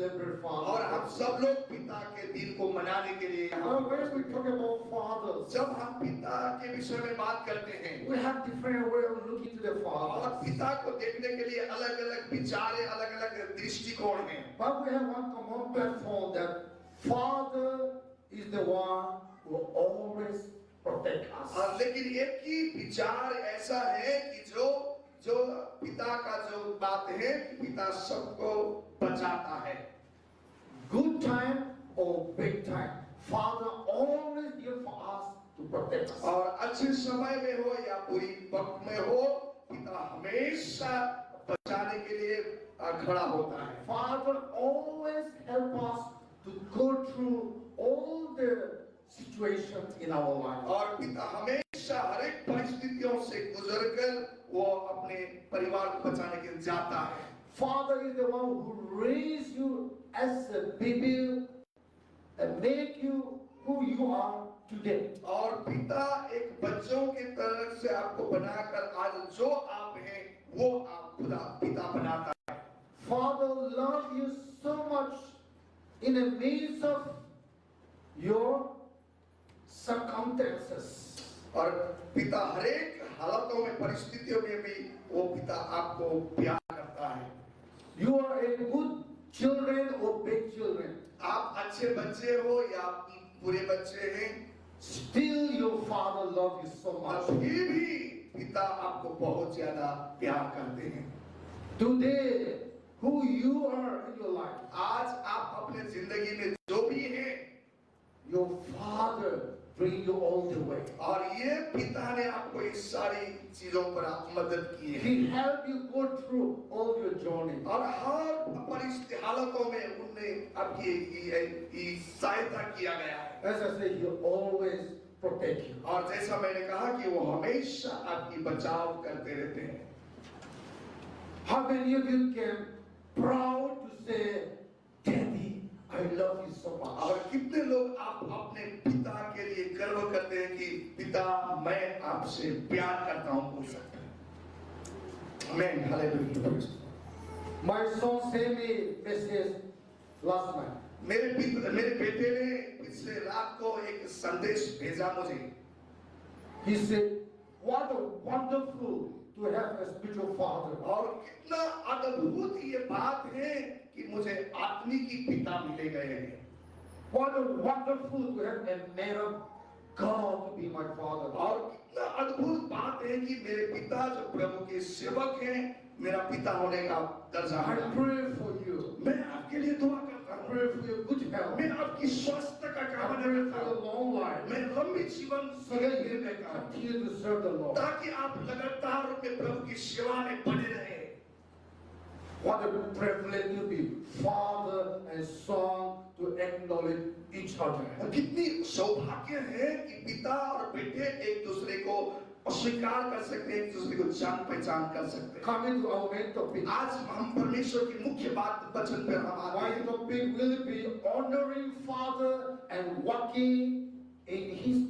celebrate और Father's हम Day. सब लोग पिता के दिन को मनाने के लिए यहाँ Now, when we talk about fathers, जब हम पिता के विषय में बात करते हैं we have different way of looking to the और father. पिता को देखने के लिए अलग अलग विचार अलग अलग दृष्टिकोण हैं But we have one common platform that Father is the one who always protect us. लेकिन एक ही विचार ऐसा है कि जो पिता का जो बात है कि पिता सबको बचाता है Good time or bad time, Father always there for us to protect us. और अच्छे समय में हो या बुरी वक्त में हो पिता हमेशा बचाने के लिए खड़ा होता है Father always help us to go through all the situations in our life. और पिता हमेशा हर एक परिस्थितियों से गुजरकर वो अपने परिवार को बचाने के लिए जाता है Father is the one who raised you as a baby and make you who you are today. और पिता एक बच्चों के तरफ से आपको बनाकर आज जो आप हैं वो आप खुदा पिता बनाता है Father love you so much in the midst of your circumstances. और पिता हर एक हालतों में परिस्थितियों में भी वो पिता आपको प्यार करता है You are a good children or bad children. आप अच्छे बच्चे हो या बुरे बच्चे हैं Still your father love you so और much. फिर भी पिता आपको बहुत ज्यादा प्यार करते हैं Today, who you are in your life, आज आप अपने जिंदगी में जो भी हैं your father bring you all the way. और ये पिता ने आपको इस सारी चीजों पर मदद की है He help you go through all your journey. और हर परिस्थिति हालतों में उनने आपकी सहायता किया गया है As I say, he always protect you. और जैसा मैंने कहा कि वो हमेशा आपकी बचाव करते रहते हैं How many of you can proud to say, Daddy, I love you so much. और कितने लोग आप अपने पिता के लिए गर्व करते हैं कि पिता मैं आपसे प्यार करता हूं बोल सकते हैं आमीन hallelujah My son sent me message last night. मेरे बेटे ने पिछले रात को एक संदेश भेजा मुझे He said, what a wonderful to have a spiritual father. और कितना अद्भुत ये बात है कि मुझे आत्मिक पिता मिले गए हैं What a wonderful to have a man of God to be my father. और कितना अद्भुत बात है कि मेरे पिता जो प्रभु के सेवक हैं मेरा पिता होने का दर्जा है I pray for you. मैं आपके लिए दुआ करता I हूँ pray for your good health. मैं आपकी स्वास्थ्य का I कामना pray करता for your हूँ long life. मैं लंबी जीवन So that you may continue to serve the Lord. ताकि आप लगातार रूप में प्रभु की सेवा में बने रहे What a privilege to be father and son to acknowledge each other. और कितनी सौभाग्य है कि पिता और बेटे एक दूसरे को अस्वीकार कर सकते हैं एक दूसरे को जान पहचान कर सकते हैं Coming to our main topic. आज हम परमेश्वर की मुख्य बात वचन पर हम आते My हैं topic will be honoring father and walking in his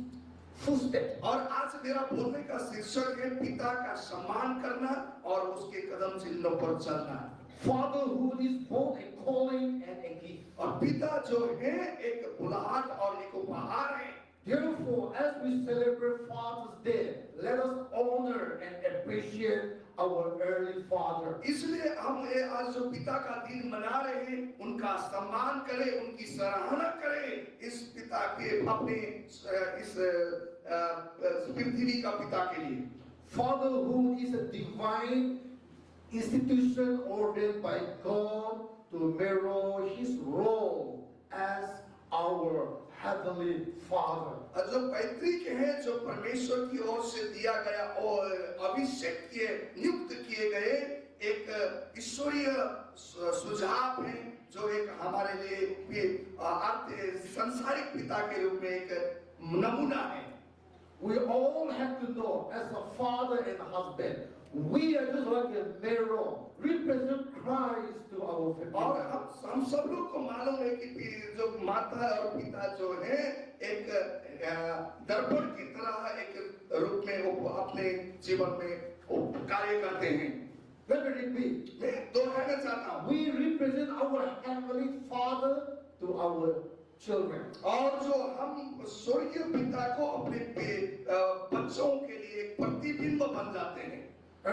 footsteps. और आज मेरा बोलने का शीर्षक है पिता का सम्मान करना और उसके कदम चिन्हों पर चलना Fatherhood is both a calling and a gift. और पिता जो है एक बुलाहट और एक उपहार है Therefore, as we celebrate Father's Day, let us honor and appreciate our early father. इसलिए हम ये आज जो पिता का दिन मना रहे हैं उनका सम्मान करें उनकी सराहना करें इस पिता के अपने इस पृथ्वी का पिता के लिए Fatherhood is a divine institution ordained by God to mirror his role as our heavenly Father. और जो पैतृक है जो परमेश्वर की ओर से दिया गया और अभिषेक किए नियुक्त किए गए एक ईश्वरीय सुझाव है जो एक हमारे लिए संसारिक पिता के रूप में एक नमूना है We all have to know, as a father and husband, we are just like a mirror, represent Christ to our और family. हम सब लोग को मालूम है कि जो माता और पिता जो है एक दर्पण की तरह एक रूप में वो अपने जीवन में कार्य करते हैं Let me repeat. मैं दोहराना चाहता हूँ, We represent our Heavenly Father to our children. और जो हम स्वर्गीय पिता को अपने बच्चों के लिए एक प्रतिबिंब बन जाते हैं।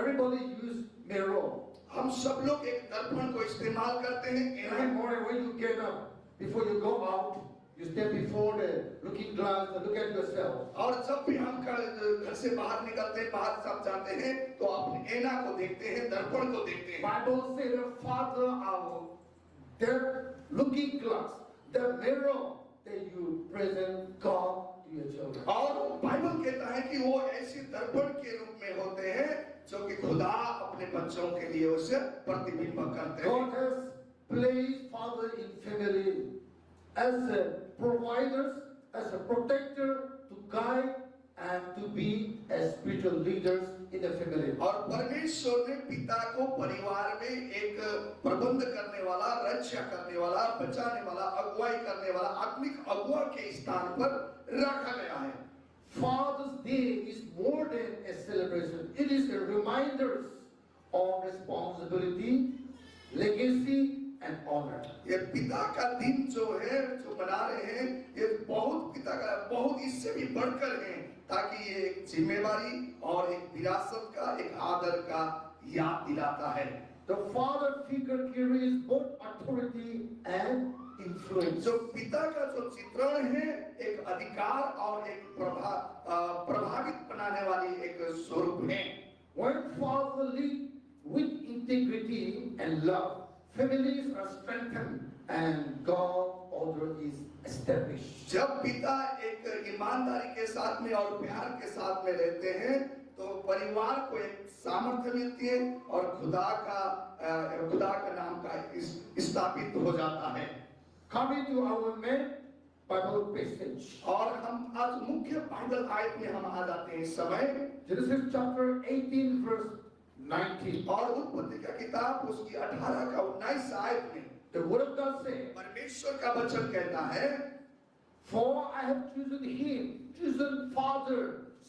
Everybody use mirror. हम सब लोग एक दर्पण को इस्तेमाल करते हैं। Every morning when you get up, before you go out, you stand before the looking glass and look at yourself. और जब भी हम घर से बाहर निकलते हैं, बाहर सब जाते हैं, तो अपने ऐना को देखते हैं, दर्पण को देखते हैं। Bible says the Father our their looking glass, the mirror that you present God to your children. और बाइबल कहता है कि वो ऐसे दर्पण के रूप में होते हैं जो कि खुदा अपने बच्चों के लिए उसे प्रतिबिंब करते हैं। God has placed father in family as a providers, as a protector, to guide and to be as spiritual leaders in the family. और परमेश्वर ने पिता को परिवार में एक प्रबंध करने वाला, रक्षा करने वाला, बचाने वाला, अगुवाई करने वाला, आत्मिक अगुवा के स्थान पर रखा गया है। Father's Day is more than a celebration. It is a reminder of responsibility, legacy, and honor. ये पिता का दिन जो है, जो मना रहे हैं, ये बहुत पिता का, बहुत इससे भी बढ़कर है, ताकि ये एक जिम्मेवारी और एक विरासत का, एक आदर का याद दिलाता है। The father figure carries both authority and influence. जो पिता का जो चित्रण है, एक अधिकार और एक प्रभावित बनाने वाली एक स्वरूप है। When father lead with integrity and love, families are strengthened and God order is established. जब पिता एक ईमानदारी के साथ में और प्यार के साथ में रहते हैं, तो परिवार को एक सामर्थ्य मिलती है और खुदा का नाम का स्थापित हो जाता है। Coming to our main Bible passage. और हम आज मुख्य बाइबल आयत में हम आ जाते हैं इस समय। Genesis chapter 18 verse 19. और उत्पत्ति का किताब उसकी 18 का 19 आयत में The word of God says, परमेश्वर का वचन कहता है, for I have chosen father,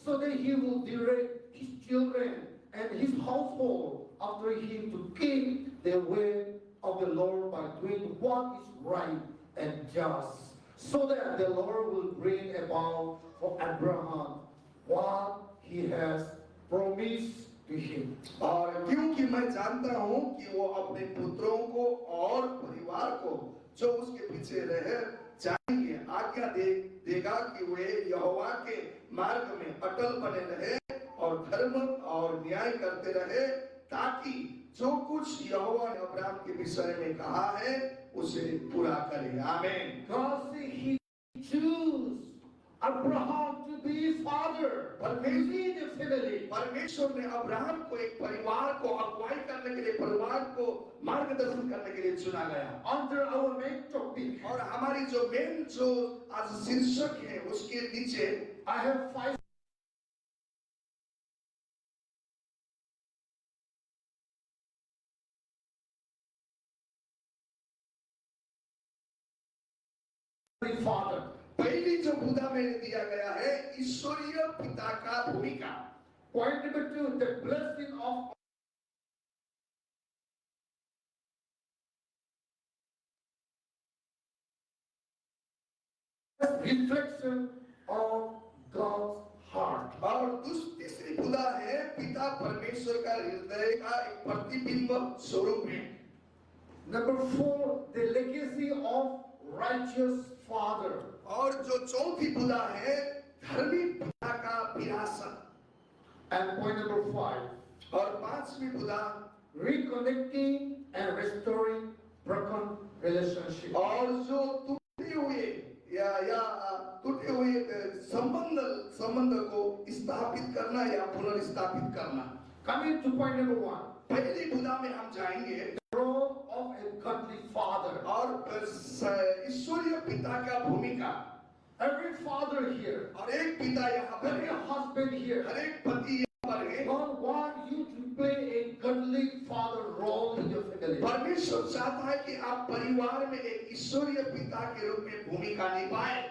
so that he will direct his children and his household after him to keep the way of the Lord by doing what is right and just, so that the Lord will bring about for Abraham what he has promised to him. और क्योंकि मैं जानता हूं कि वो अपने पुत्रों को और परिवार को जो उसके पीछे रह जाएंगे आज्ञा देगा कि वे यहोवा के मार्ग में अटल बने रहे और धर्म और न्याय करते रहे, ताकि जो कुछ यहोवा ने अब्राहम के विषय में कहा है उसे पूरा करे। आमीन। God said he chose Abraham to be his father, but we lead the family. परमेश्वर ने अब्राहम को एक परिवार को अगुवाई करने के लिए, परिवार को मार्गदर्शन करने के लिए चुना गया। Under our main topic, और हमारी जो मेन जो आज शीर्षक है उसके नीचे I have 5 father. पहली जो बुदा में दिया गया है ईश्वरीय पिता का भूमिका। Point number 2, the blessing of reflection of God's heart. और तीसरी बुदा है पिता परमेश्वर का हृदय का एक प्रतिबिंब स्वरूप है। Number 4, the legacy of righteous father. और जो चौथी बुदा है धर्मी पिता का विरासत। And point number 5, और पांचवी बुदा reconnecting and restoring broken relationship. और जो टूटे हुए या टूटे हुए संबंध को स्थापित करना या पुनर्स्थापित करना। Coming to point number 1, पहली बुदा में हम जाएंगे the role of a godly father. और ईश्वरीय पिता का भूमिका। Every father here, और एक पिता यहाँ पर every है, husband here, हर एक पति यहाँ पर है। God wants you to play a godly father role in your family. परमेश्वर चाहता है कि आप परिवार में एक ईश्वरीय पिता के रूप में भूमिका निभाएं।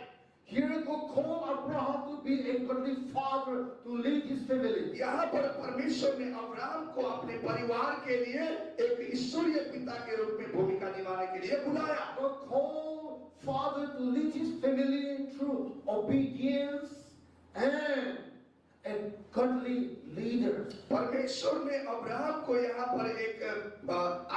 Here God called Abraham to be a godly father to lead his family. यहाँ पर परमेश्वर ने अब्राहम को अपने परिवार के लिए एक ईश्वरीय पिता के रूप में भूमिका निभाने के लिए बुलाया। God called father to lead his family through obedience and a godly leader. परमेश्वर ने अब्राहम को यहाँ पर एक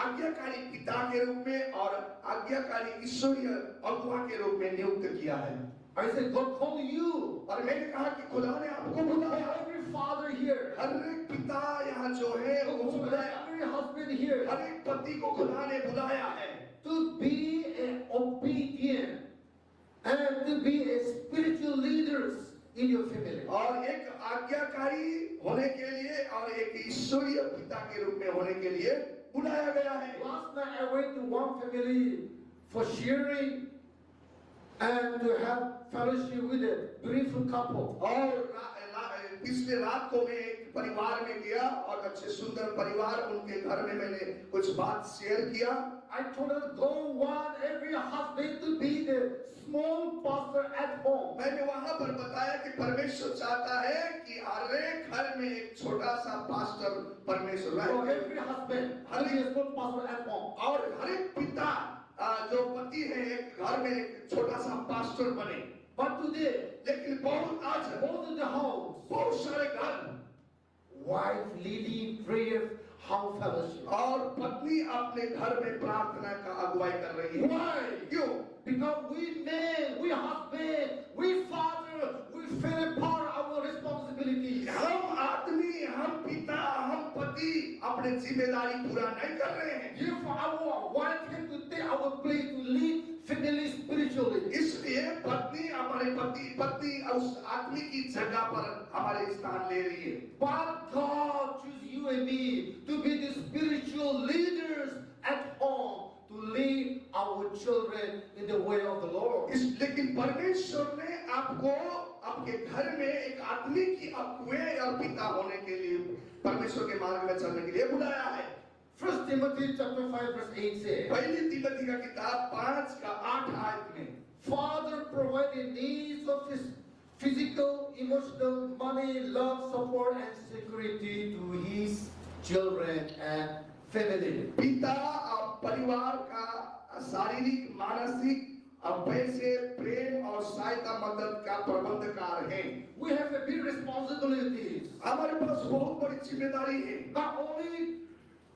आज्ञाकारी पिता के रूप में और आज्ञाकारी ईश्वरीय अगुवा के रूप में नियुक्त किया है। I said, God called you. और मैंने कहा कि खुदा ने आपको बुलाया। Every father here, हर एक पिता यहाँ जो है वो बुलाया। every husband here, हर एक पति को खुदा ने बुलाया है to be an obedient and to be a spiritual leaders in your family. और एक आज्ञाकारी होने के लिए और एक ईश्वरीय पिता के रूप में होने के लिए बुलाया गया है। Last night I went to one family for sharing and to have fellowship with a beautiful couple. और पिछले रात को मैं एक परिवार में गया और अच्छे सुंदर परिवार उनके घर में मैंने कुछ बात शेयर किया। I told them, don't want every husband to be the small pastor at home. मैंने वहां पर बताया कि परमेश्वर चाहता है कि हर एक घर में एक छोटा सा पास्टर परमेश्वर So रहे। every husband having a small pastor at home. और हर एक पिता जो पति है एक घर में एक छोटा सा पास्टर बने। But today, लेकिन बहुत आज both in the house, बहुत सारे घर wife leading prayer, house fellowship. और पत्नी अपने घर में प्रार्थना का अगुवाई कर रही है। Why? क्यों? Because we men, we husband, we father, we fail apart our responsibilities. हम आदमी, हम पिता, हम पति अपने जिम्मेदारी पूरा नहीं कर रहे हैं। Therefore, our wife has to take our place to lead family spiritually. इसलिए पत्नी हमारे पत्नी उस आदमी की जगह पर हमारे स्थान ले रही है। But God choose you and me to be the spiritual leaders at home, to lead our children in the way of the Lord. लेकिन परमेश्वर ने आपको आपके घर में एक आदमी की अगुवे और पिता होने के लिए परमेश्वर के मार्ग में चलने के लिए बुलाया है। 1 Timothy chapter 5 verse 8 says, पहली तिमोथी का किताब 5:8 आयत में, Father provide the needs of his physical, emotional, money, love, support and security to his children and family. पिता परिवार का शारीरिक, मानसिक, पैसे, प्रेम और सहायता मदद का प्रबंधकार है। We have a big responsibilities. हमारे पास बहुत बड़ी जिम्मेदारी है। Not only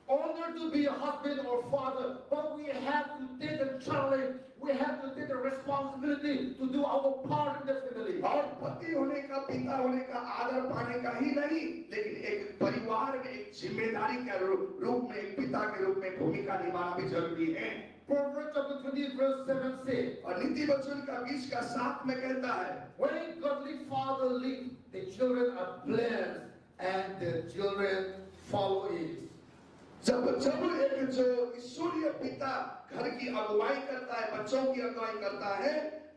honor to be a husband or father, but we have to take the challenge, we have to take the responsibility to do our part in the family. और पति होने का, पिता होने का, आदर पाने का ही नहीं, लेकिन एक परिवार में एक जिम्मेदारी के रूप में, एक पिता के रूप में भूमिका निभाना भी जरूरी है। Proverbs chapter 20 verse 7 says, और नीति वचन का 20:7 में कहता है, when a godly father leads, the children are blessed and the children follow it. जब एक जो ईश्वरीय पिता घर की अगुवाई करता है, बच्चों की अगुवाई करता है,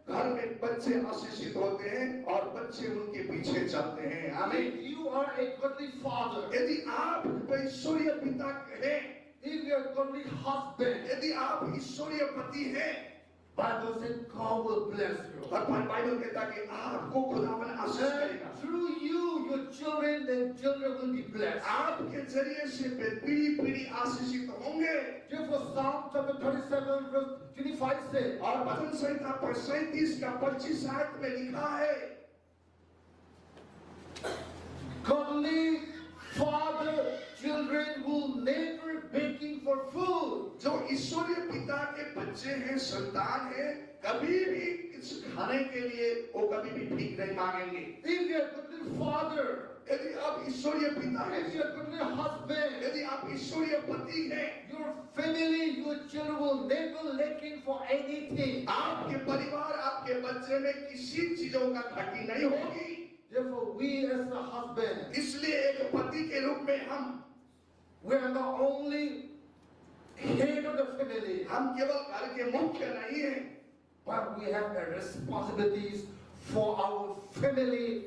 घर में बच्चे आशीषित होते हैं और बच्चे उनके पीछे चलते हैं। आमीन। If you are a godly father, यदि आप ईश्वरीय पिता हैं, if you are a godly husband, यदि आप ईश्वरीय पति हैं, Bible says God will bless you. और बाइबल कहता है कि आपको खुदावन आशीष करेगा। Through you, your children, the children will be blessed. आपके जरिए से पीढ़ी आशीषित होंगे। Therefore, Psalm chapter 37 verse 25 says, और भजन संहिता 37 का 25 आयत में लिखा है, godly father, children will never begging for food. जो ईश्वरीय पिता के बच्चे हैं, संतान हैं, कभी भी कुछ खाने के लिए वो कभी भी भीख नहीं मांगेंगे। If you are a godly father, यदि आप ईश्वरीय पिता हैं, if you are a godly husband, यदि आप ईश्वरीय पति हैं, your family, your children will never lacking for anything. आपके परिवार, आपके बच्चे में किसी चीजों का घटी नहीं होगी। Therefore, we as a husband, इसलिए एक पति के रूप में we are not only head of the family, हम केवल घर के मुख्य नहीं हैं, but we have the responsibilities for our family,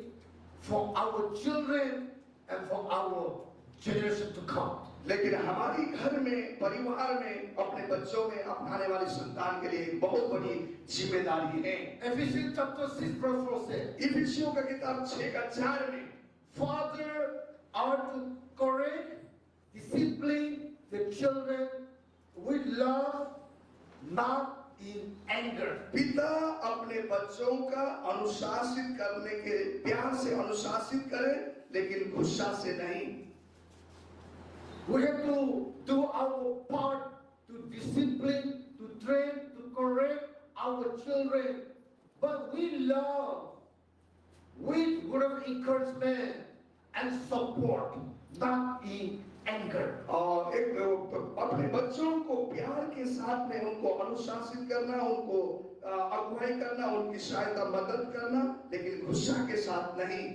for our children, and for our generation to come. लेकिन हमारी घर में परिवार में अपने बच्चों में अपनाने वाली संतान के लिए एक बहुत बड़ी जिम्मेदारी है। Ephesians chapter 6 verse 4 says, इफिसियों का किताब 6:4 में Father are to correct, discipline the children with love, not in anger. पिता अपने बच्चों का अनुशासित करने के प्यार से अनुशासित करे, लेकिन गुस्सा से नहीं। We have to do our part to discipline, to train, to correct our children. But we love with word of encouragement and support, not in anger. और एक अपने बच्चों को प्यार के साथ में उनको अनुशासित करना, उनको अगुवाई करना, उनकी सहायता मदद करना, लेकिन गुस्सा के साथ नहीं।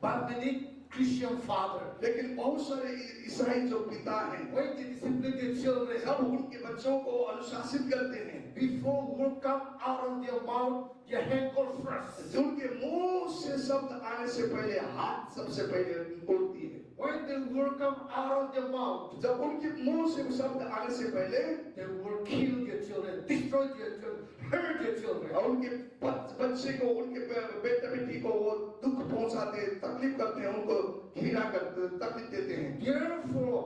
But many Christian father, लेकिन बहुत सारे ईसाई जो पिता हैं, when they discipline their children, जब उनके बच्चों को अनुशासित करते हैं, before word come out of their mouth, their hand goes first. उनके मुंह से शब्द आने से पहले हाथ सबसे पहले उड़ती है। When the word come out of their mouth, जब उनके मुंह से शब्द आने से पहले they will kill their children, destroy their children, hurt their children. और उनके बच्चे को, उनके बेटे बेटी को वो दुख पहुंचाते, तकलीफ करते हैं, उनको घृणा करते, तकलीफ देते हैं। Therefore,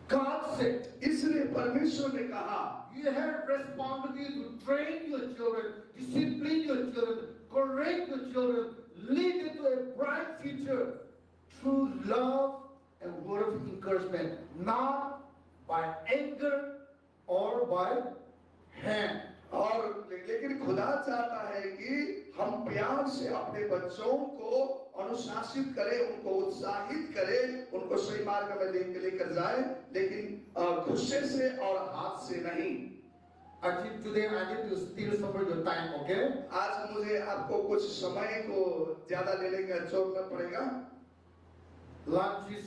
God said, इसलिए परमेश्वर ने कहा, you have responsibility to train your children, discipline your children, correct your children, lead them to a bright future through love and word of encouragement, not by anger or by hand. और लेकिन खुदा चाहता है कि हम प्यार से अपने बच्चों को अनुशासित करें, उनको उत्साहित करें, उनको सही मार्ग में लेकर जाए, लेकिन गुस्से से और हाथ से नहीं। I think today I need to steal some of your time, okay? आज मुझे आपको कुछ समय को ज्यादा लेने का छोड़ना पड़ेगा। Lunch is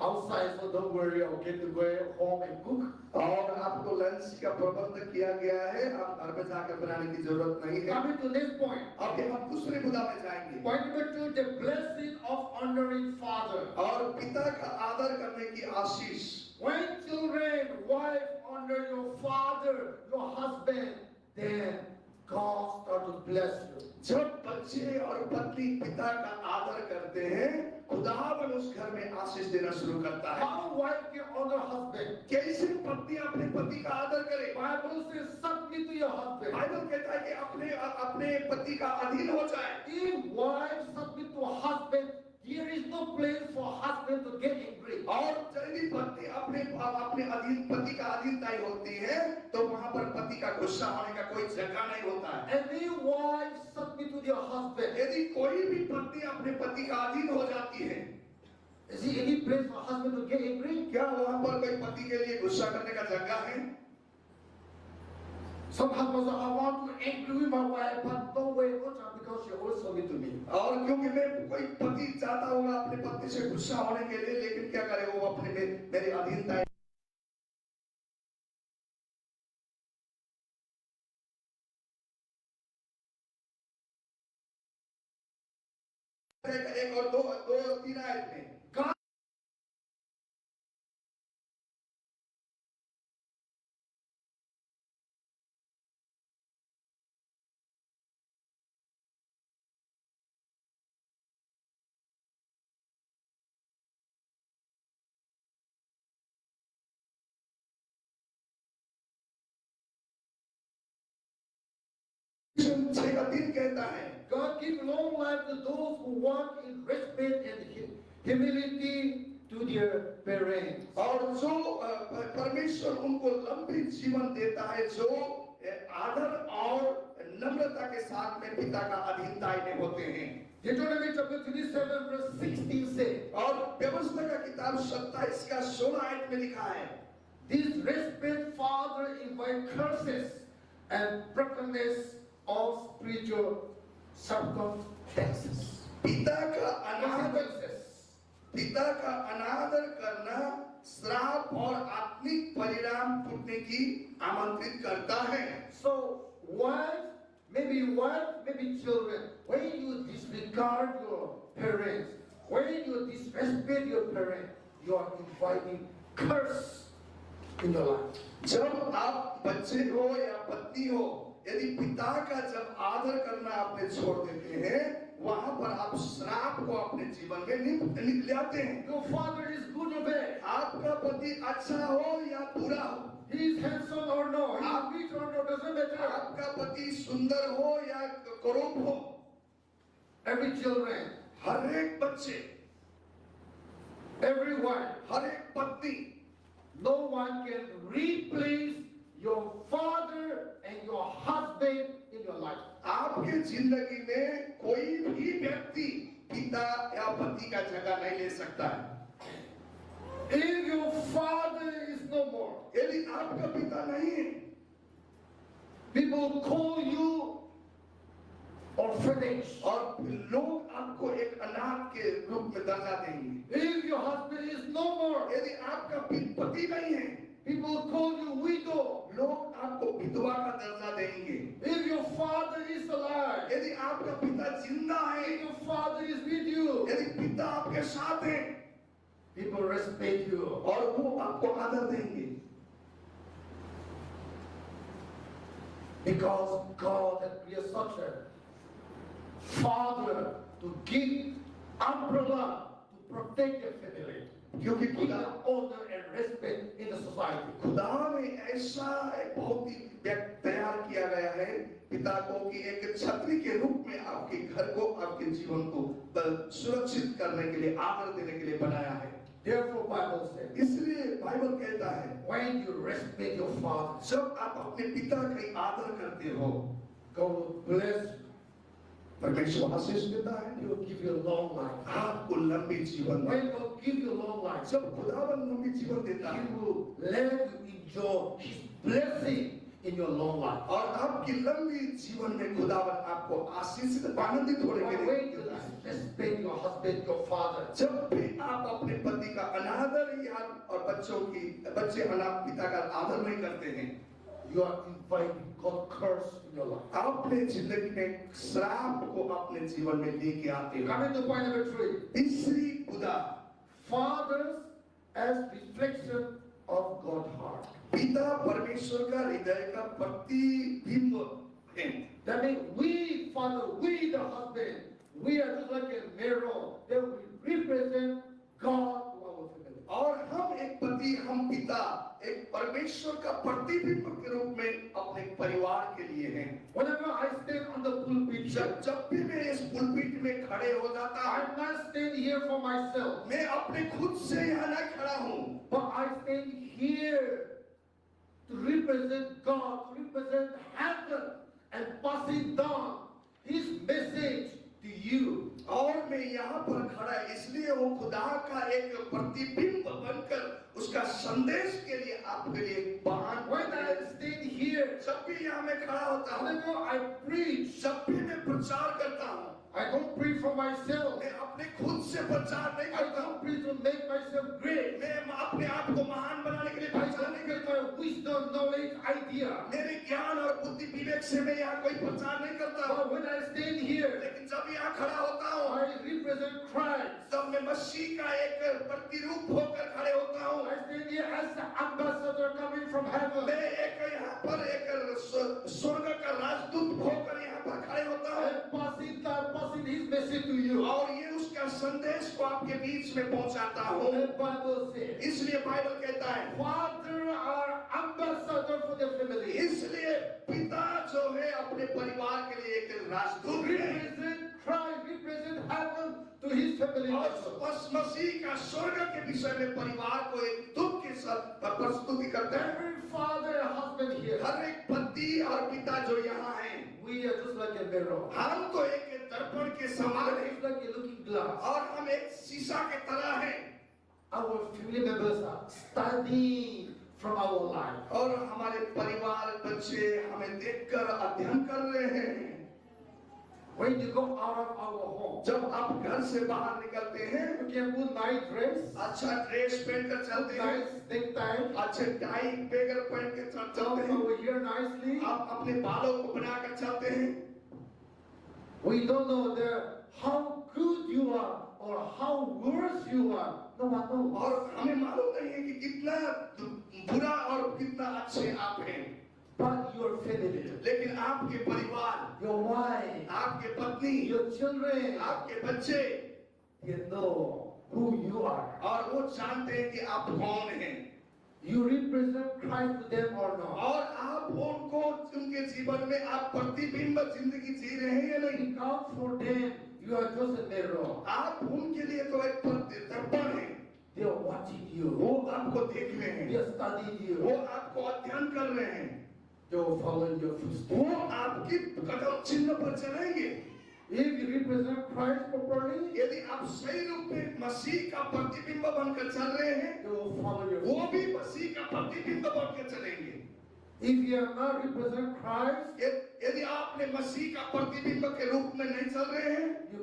outside, so don't worry, okay, to go home and cook. और आपको लंच का प्रबंध किया गया है, आप घर में जाकर बनाने की जरूरत नहीं है। Coming to next point. अब हम दूसरे मुद्दा में जाएंगे। Point number 2, the blessing of honoring father. और पिता का आदर करने की आशीष। When children, wife honor your father, your husband, then God start to bless you. जब बच्चे और पत्नी पिता का आदर करते हैं, खुदावन उस घर में आशीष देना शुरू करता है। How wife can honor husband? कैसे पत्नी अपने पति का आदर करे? Bible says submit to your husband. Bible कहता है कि अपने पति का अधीन हो जाए। If wife submit to husband, there is no place for husband to get angry. और यदि पत्नी अपने पति का अधीनता होती है, तो वहां पर पति का गुस्सा होने का कोई जगह नहीं होता है। Any wife submit to their husband. यदि कोई भी पत्नी अपने पति का अधीन हो जाती है, Is there any place for husband to get angry? क्या वहां पर कोई पति के लिए गुस्सा करने का जगह है? Some husbands say, I want to angry with my wife, but no way, no chance, because she always submit to me. और क्योंकि मैं कोई पति चाहता होगा अपने पत्नी से गुस्सा होने के लिए, लेकिन क्या करे, वो अपने मेरी अधीनता एक और दो तीन आयत में God दिन कहता है, God give long life to those who walk in respect and humility to their parents. और जो परमेश्वर उनको लंबी जीवन देता है, जो आदर और नम्रता के साथ में पिता का अधीनता में होते हैं। Deuteronomy chapter 27 verse 16 says, और व्यवस्था का किताब 27 का 16 आयत में लिखा है, this respect father invite curses and brokenness of spiritual circumstances. पिता का Consequences. अनादर करना श्राप और आत्मिक परिणाम भुगतने की आमंत्रित करता है। So wife, maybe children, when you disregard your parents, when you disrespect your parents, you are inviting curse in your life. जब आप बच्चे हो या पत्नी हो, यदि पिता का जब आदर करना आपने छोड़ देते हैं, वहां पर आप श्राप को अपने जीवन में ले आते हैं। Your father is good or bad, आपका पति अच्छा हो या बुरा हो, he is handsome or no, he is rich or no, doesn't matter. आपका पति सुंदर हो या कुरूप हो, Every children, हर एक बच्चे, every wife, हर एक पत्नी, no one can replace your father and your husband in your life. आपके जिंदगी में कोई भी व्यक्ति पिता या पति का जगह नहीं ले सकता है। If your father is no more, यदि आपका पिता नहीं है, people call you orphanage. और लोग आपको एक अनाथ के रूप में दर्जा देंगे। If your husband is no more, यदि आपका पति नहीं है, people call you widow. लोग आपको विधवा का दर्जा देंगे। If your father is alive, यदि आपका पिता जिंदा है, if your father is with you, यदि पिता आपके साथ है, people respect you. और वो आपको आदर देंगे। Because God has created such a father to give umbrella to protect your family. क्योंकि Give खुदा them honor and respect in the society. खुदा में ऐसा एक बहुत ही व्यक्ति तैयार किया गया है पिता को कि एक छतरी के रूप में आपके घर को, आपके जीवन को सुरक्षित करने के लिए, आदर देने के लिए बनाया है। Therefore, Bible says, इसलिए बाइबल कहता है, when you respect your father, जब आप अपने पिता का आदर करते हो, God will bless you. परमेश्वर आशीष देता है, He will give you a long life. आपको लंबी जीवन। When God gives you a long life, जब खुदावन लंबी जीवन देता है, He will let you enjoy His blessing in your long life. और आपकी लंबी जीवन में खुदावन आपको आशीषित, आनंदित होने के But लिए when you देता है। respect your husband, your father, जब भी आप अपने पति का अनादर या और बच्चे अनाथ पिता का आदर नहीं करते हैं, you are inviting God's curse in your life. आपने जिंदगी में श्राप को अपने जीवन में लेके आते हो। Coming to point number 3. तीसरी खुदा, Fathers as reflection of God's heart. पिता परमेश्वर का हृदय का प्रतिबिंब है। That means we, father, we the husband, we are just like a mirror that we represent God to our family. और हम एक पति, हम पिता, एक परमेश्वर का प्रतिबिंब के रूप में अपने परिवार के लिए हैं। Whenever I stand on the pulpit, जब भी मैं इस पुलपिट में खड़े हो जाता हूँ, I'm not standing here for myself, मैं अपने खुद से यहाँ ना खड़ा हूँ, but I stand here to represent God, to represent heaven, and passing down His message to you. और मैं यहाँ पर खड़ा इसलिए हूँ खुदा का एक प्रतिबिंब बनकर उसका संदेश के लिए आपके लिए बयान। When I stand here, जब भी यहाँ मैं खड़ा होता हूँ, whenever I preach, जब भी मैं प्रचार करता हूँ, I don't preach for myself. मैं अपने खुद से प्रचार नहीं I करता हूँ, don't preach to make myself great. मैं अपने आप को महान बनाने के लिए I प्रचार don't नहीं get करता। my wisdom, knowledge, idea. मेरे ज्ञान और बुद्धि विवेक से मैं यहाँ कोई प्रचार नहीं करता हूँ, But when I stand here, लेकिन जब यहाँ खड़ा होता हूँ, I represent Christ. तब मैं मसीह का एक प्रतिरूप होकर खड़े होता हूँ। I stand here as the ambassador coming from heaven. मैं एक यहाँ पर एक स्वर्ग का राजदूत होकर यहाँ पर खड़े होता हूँ, Passing His message to you. और ये उसका संदेश को आपके बीच में पहुंचाता हूँ। The Bible says, इसलिए बाइबल कहता है, Father are ambassador for their family. इसलिए पिता जो है अपने परिवार के लिए एक राजदूत है, Represent Christ, represent heaven to His family. और बस मसीह का स्वर्ग के विषय में परिवार को एक दूत के साथ प्रस्तुति करता है। Every father and husband here, हर एक पति और पिता जो यहाँ हैं, we are just like a mirror. हम तो एक दर्पण के समान हैं, It's like a looking glass. और हम एक शीशा के तरह हैं, Our family members are studying from our life. और हमारे परिवार बच्चे हमें देखकर अध्ययन कर रहे हैं। When you go out of our home, जब आप घर से बाहर निकलते हैं, you can put nice dress, अच्छा ड्रेस पहन कर चलते हैं, nice necktie, अच्छे टाई बेगर पहन के चलते हैं, over here nicely. आप अपने बालों को बनाकर चलते हैं। We don't know the how good you are or how worse you are. No one knows. और हमें मालूम नहीं है कि कितना बुरा और कितना अच्छे आप हैं, But your family, लेकिन आपके परिवार, your wife, आपके पत्नी, your children, आपके बच्चे, they know who you are. और वो जानते हैं कि आप कौन हैं, You represent Christ to them or not. और आप उनको उनके जीवन में आप प्रतिबिंब जिंदगी जी रहे हैं या नहीं। Because for them, you are just a mirror. आप उनके लिए तो एक दर्पण हैं, They are watching you. वो आपको देख रहे They हैं, are studying वो you. आपको अध्ययन कर रहे हैं, They will follow your footsteps. वो आपकी कदम चिन्ह पर चलेंगे। If you represent Christ properly, यदि आप सही रूप में मसीह का प्रतिबिंब बनकर चल रहे हैं, they will follow your वो footsteps. भी मसीह का प्रतिबिंब बनकर चलेंगे। If you are not represent Christ, यदि आपने मसीह का प्रतिबिंब के रूप में नहीं चल रहे हैं you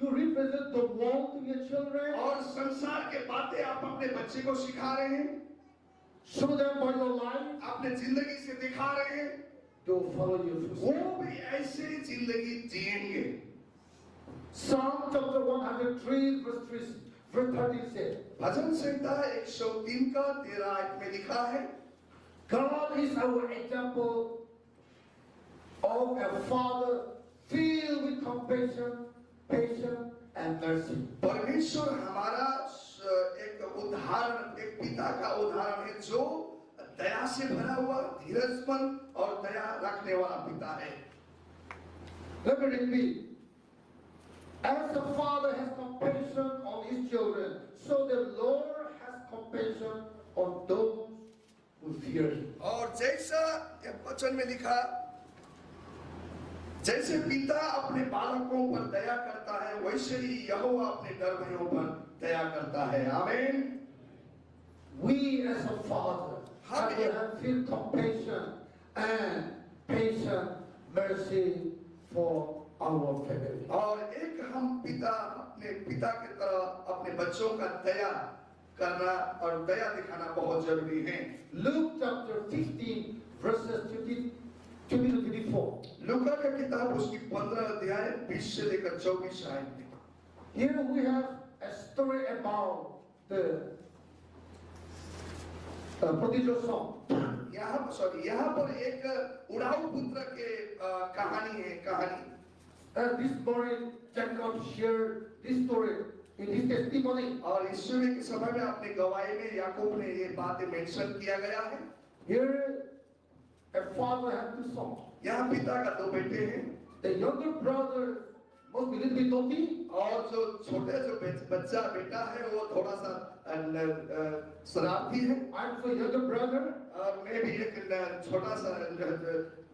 represent the world to your children. और संसार के बातें आप अपने बच्चे को सिखा रहे हैं, Show them by your life. अपने जिंदगी से दिखा रहे हैं, They will follow your वो footsteps. भी ऐसे ही जिंदगी जिएंगे। Psalm chapter 103 verse 13 says, भजन संहिता 103 का 13 में लिखा है, God is our example of a father filled with compassion, patience, and mercy. परमेश्वर हमारा एक उदाहरण, एक पिता का उदाहरण है जो दया से भरा हुआ, धीरजमंद और दया रखने वाला पिता है। Let me repeat. As the father has compassion on his children, so the Lord has compassion on those who fear him. और जैसा वचन में लिखा, जैसे पिता अपने बालकों पर दया करता है, वैसे ही यहोवा अपने डरवैयों पर दया करता है। आमीन। We as a father have to have feel compassion and patience, mercy for our family. और एक हम पिता अपने पिता की तरह अपने बच्चों का दया करना और दया दिखाना बहुत जरूरी है। Luke chapter 15 verses 20 to 24. लूका का किताब उसकी 15 अध्याय 20 से लेकर 24 आयत में। Here we have a story about the prodigal son. यहाँ पर एक उड़ाऊ पुत्र के कहानी है, कहानी। This morning, Jacob shared this story in his testimony. और इस समय के समय में अपने गवाही में याकूब ने ये बातें मेंशन किया गया है। Here, a father had two sons. यहाँ पिता का 2 बेटे हैं, The younger brother must be a little bit naughty, और जो छोटे जो बच्चा बेटा है वो थोड़ा सा शरारती है। I'm the younger brother. और मैं भी एक छोटा सा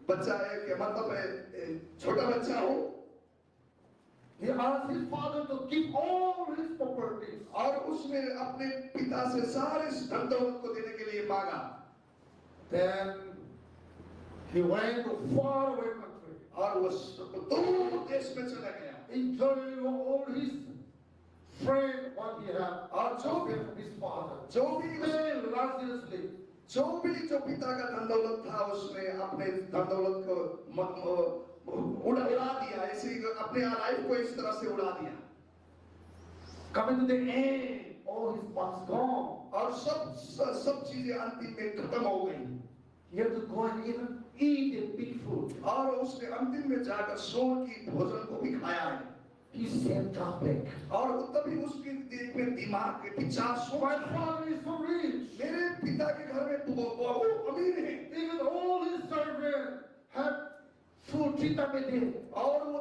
बच्चा है, कि मतलब छोटा बच्चा हूँ। He asked his father to give all his properties. और उसने अपने पिता से सारे धन दौलत को देने के लिए मांगा। Then he went to far away country, और वो दूर देश में चला गया, enjoying all his friend what he had, और जो भी from his father. जो भी Very lasciviously. जो पिता का धन दौलत था, उसने अपने धन दौलत को उड़ा दिया, ऐसे ही अपने लाइफ को इस तरह से उड़ा दिया। Coming to the end, all his months gone. और सब चीजें अंतिम में खत्म हो गई। He had to go and even eat the pig food. और उसने अंतिम में जाकर सोर की भोजन को भी खाया है। He sent God back. और तभी उसके दिमाग के विचार My father is so rich. मेरे पिता के घर में बहुत अमीर है, Even all his servants have food 3 times a day. और वो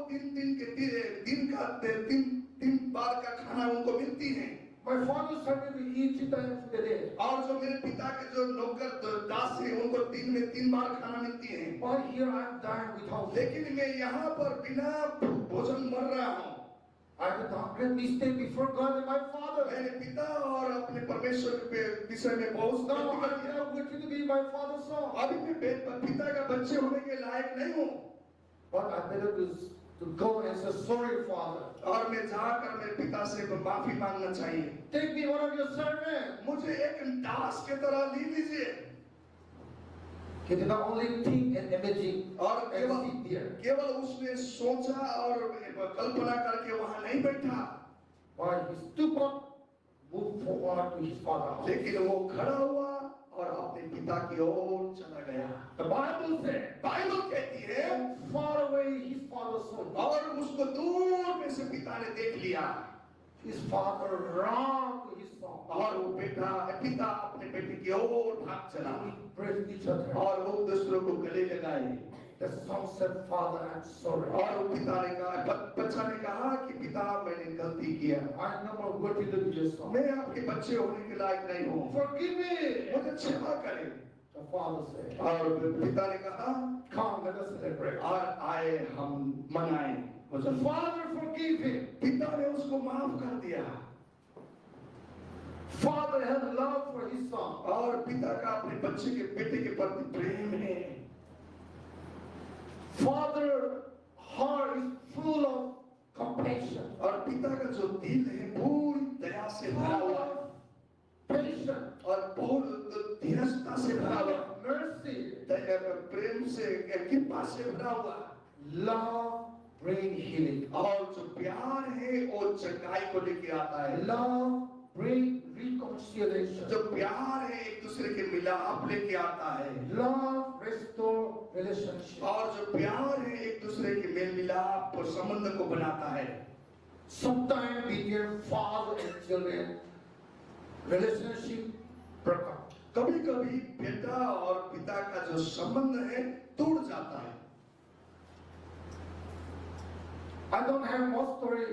तीन बार का खाना उनको मिलती है। My father's servant will eat 3 times a day. और जो मेरे पिता के जो नौकर दास हैं, उनको दिन में 3 बार खाना मिलती है। Why here I am dying without food? लेकिन मैं यहाँ पर बिना भोजन मर रहा हूँ। I did a great mistake before God and my father. मैंने पिता और अपने परमेश्वर के विषय में बहुत Now गलती I कर दिया। am worthy to be my father's son. अभी मैं पिता का बच्चे होने के लायक नहीं हूँ। But I better to go and say sorry, father. और मैं जाकर मेरे पिता से माफी मांगना चाहिए। Take me one of your servants. मुझे एक दास के तरह ले लीजिए। He did not only think and imagine. और और and sit there. केवल उसने सोचा और कल्पना करके वहां नहीं बैठा, But he stood up, moved forward to his father's house. लेकिन वो खड़ा हुआ और अपने पिता की ओर चला गया। The Bible says, बाइबल कहती है far away his father saw him. और उसको दूर में से पिता ने देख लिया His father ran to his son. और वो पिता अपने बेटे की ओर भाग चला They embraced each other. और वो दूसरों को गले लगाए। The son said, Father, I'm sorry. और वो पिता ने कहा, बच्चा ने कहा कि पिता मैंने गलती किया, I'm not worthy to be your son. मैं आपके बच्चे होने के लायक नहीं हूँ, Forgive me. मुझे क्षमा करें। The father said, और पिता ने कहा come, let us celebrate. और आए हम मनाएं। The father forgave him. पिता ने उसको माफ कर दिया Father had love for his son. और पिता का अपने बच्चे के बेटे के प्रति प्रेम है। Father heart is full of compassion, और पिता का जो दिल है पूरी दया से भरा full हुआ of patience, और बहुत धीरजता से भरा full हुआ, of mercy. प्रेम से कृपा से भरा हुआ। Love bring healing. और जो प्यार है वो चंगाई को लेके आता है। Love bring reconciliation. जो प्यार है एक दूसरे के मिलाप लेके आता है। Love restore relationship. और जो प्यार है एक दूसरे के मेल मिलाप और संबंध को बनाता है। Sometimes between father and children, relationship break up. कभी कभी बेटा और पिता का जो संबंध है टूट जाता है। I don't have more story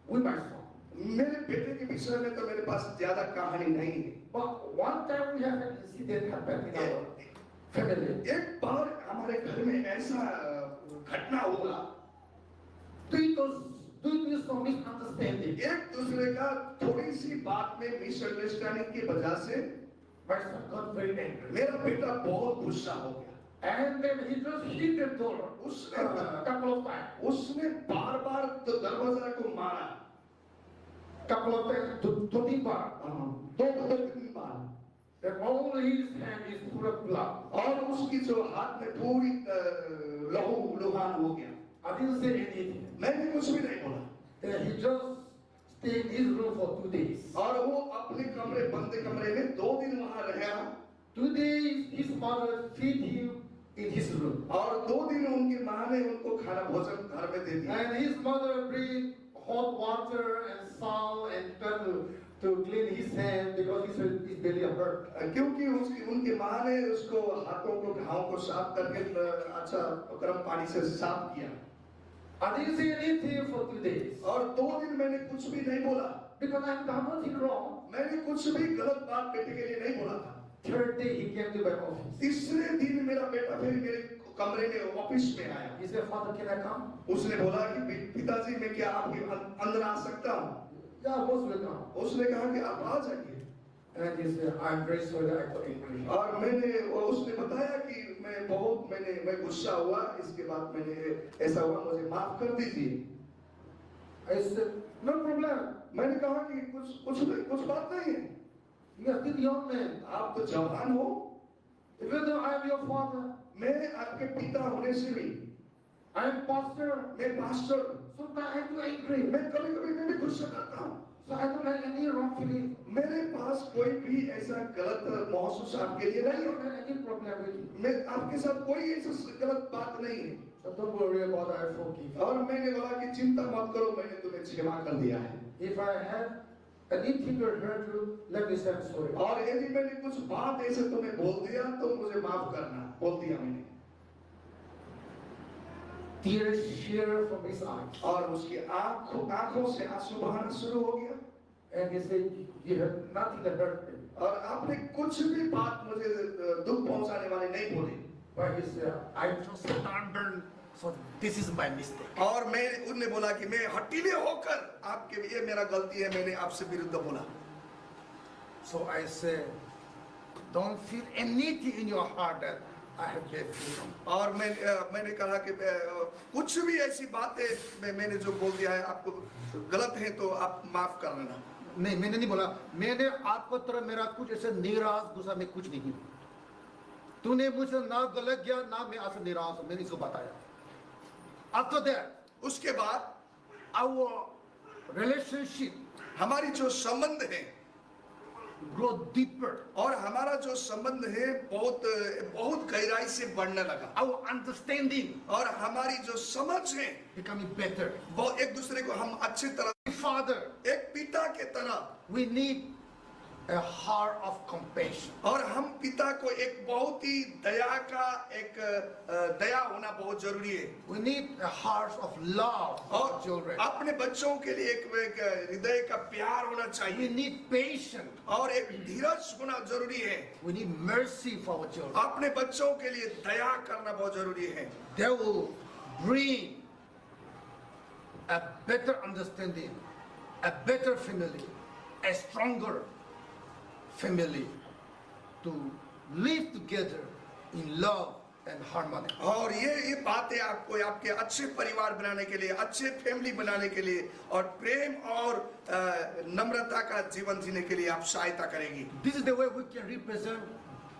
with my son. मेरे बेटे के विषय में तो मेरे पास ज्यादा कहानी नहीं है, But one time we have an incident happen in our family. एक बार हमारे घर में ऐसा घटना हुआ, Due to some misunderstanding, एक दूसरे का थोड़ी सी बात में मिसअंडरस्टैंडिंग की वजह से my son got very angry. मेरा बेटा बहुत गुस्सा हो गया। And then he just hit the door a couple of times. उसने बार बार तो दरवाजा को मारा, Couple of times, to the bar. दो तीन बार, Then all his hand is full of blood. और उसकी जो हाथ में पूरी लहू लुहान हो गया। I didn't say anything. मैंने कुछ भी नहीं बोला Then he just stayed in his room for 2 days. और वो अपने कमरे बंद कमरे में 2 दिन वहां रहा 2 days, his mother feed him in his room. और 2 दिन उनकी माँ ने उनको खाना भोजन घर में दे दिया And his mother bring hot water and salt and try to clean his hand because his belly hurt. क्योंकि उनकी माँ ने उसको हाथों को घाव को साफ करके अच्छा गर्म पानी से साफ किया I didn't say anything for 2 days और 2 दिन मैंने कुछ भी नहीं बोला, because I've done nothing wrong. मैंने कुछ भी गलत बात बेटे के लिए नहीं बोला था। 3rd day he came to my office. तीसरे दिन मेरा बेटा फिर मेरे कमरे में ऑफिस में आया। He said, Father, can I come? उसने बोला कि पिताजी मैं क्या आपके अंदर आ सकता हूँ? Yeah, boss will come. उसने कहा कि आप आ जाइए। And he said, I'm very sorry that I got angry. और उसने बताया कि मैं गुस्सा हुआ, इसके बाद मैंने ऐसा हुआ, मुझे माफ कर दीजिए। I said, no problem. मैंने कहा कि कुछ बात नहीं है, You are still young man. आप तो जवान हो, Even though I am your father, मैं आपके पिता होने से भी, I am pastor. मैं pastor, Sometimes I do angry. मैं कभी भी गुस्सा करता हूँ। So I don't have any wrong feeling. मेरे पास कोई भी ऐसा गलत महसूस आपके लिए I नहीं don't है, have any problem with you. मैं आपके साथ कोई ऐसा गलत बात नहीं है। So don't worry about it, I forgive. और मैंने बोला कि चिंता मत करो, मैंने तुम्हें क्षमा कर दिया है। If I have anything to hurt you, let me say I'm sorry. और यदि मैंने कुछ बात ऐसे तुम्हें बोल दिया तो मुझे माफ करना, बोल दिया मैंने। Tears share from his eyes. और उसकी आंखों से आंसू बहाना शुरू हो गया। And he said, you have nothing to hurt me. और आपने कुछ भी बात मुझे दुख पहुंचाने वाली नहीं बोली। But he said, I just stubborn, so this is my mistake. और उन्होंने बोला कि मैं हठीले होकर आपके ये मेरा गलती है, मैंने आपसे विरुद्ध बोला। So I said, don't feel anything in your heart that I have left you. और मैंने कहा कि कुछ भी ऐसी बातें मैंने जो बोल दिया है आपको गलत है तो आप माफ कर लेना। नहीं, मैंने नहीं बोला। मैंने आपको तरह मेरा कुछ ऐसे निराश गुस्सा में कुछ नहीं। तूने मुझसे ना गलत किया ना मैं आज निराश हूं, मैंने इसको बताया. After that, उसके बाद our relationship हमारी जो संबंध है grow deeper. और हमारा जो संबंध है बहुत बहुत गहराई से बढ़ने लगा Our understanding और हमारी जो समझ है becoming better. वो एक दूसरे को हम अच्छी तरह Father, एक पिता के तरह we need a heart of compassion. और हम पिता को एक बहुत ही दया का एक दया होना बहुत जरूरी है We need a heart of love for और our children. अपने बच्चों के लिए एक हृदय का प्यार होना We चाहिए need patience. और एक धीरज होना जरूरी है We need mercy for our children. अपने बच्चों के लिए दया करना बहुत जरूरी है They will bring a better understanding, a better family, a stronger family to live together in love and harmony. और ये बातें आपको आपके अच्छे परिवार बनाने के लिए अच्छे फैमिली बनाने के लिए और प्रेम और नम्रता का जीवन जीने के लिए आप सहायता करेगी This is the way we can represent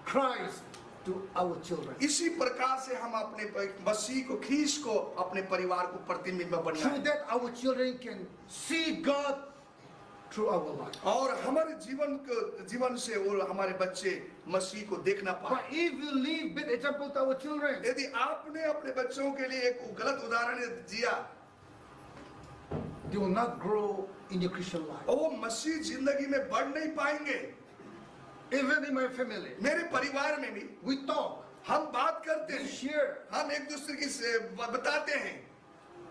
Christ to our children. इसी प्रकार से हम अपने मसीह को ख्रीस्त को अपने परिवार को प्रतिबिंब बनना Through है that our children can see God through our life. और हमारे जीवन से वो हमारे बच्चे मसीह को देखना But पाए if you leave bad example to our children, यदि आपने अपने बच्चों के लिए एक गलत उदाहरण दिया they will not grow in the Christian life. और वो मसीह जिंदगी में बढ़ नहीं पाएंगे Even in my family, मेरे परिवार में भी we talk, हम बात करते we हैं share. हम एक दूसरे की बताते हैं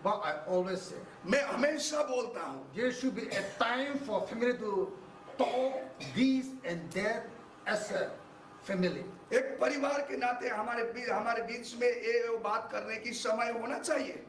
But I always say, मैं हमेशा बोलता हूँ there should be a time for family to talk this and that as a family. एक परिवार के नाते हमारे बीच में ये वो बात करने की समय होना चाहिए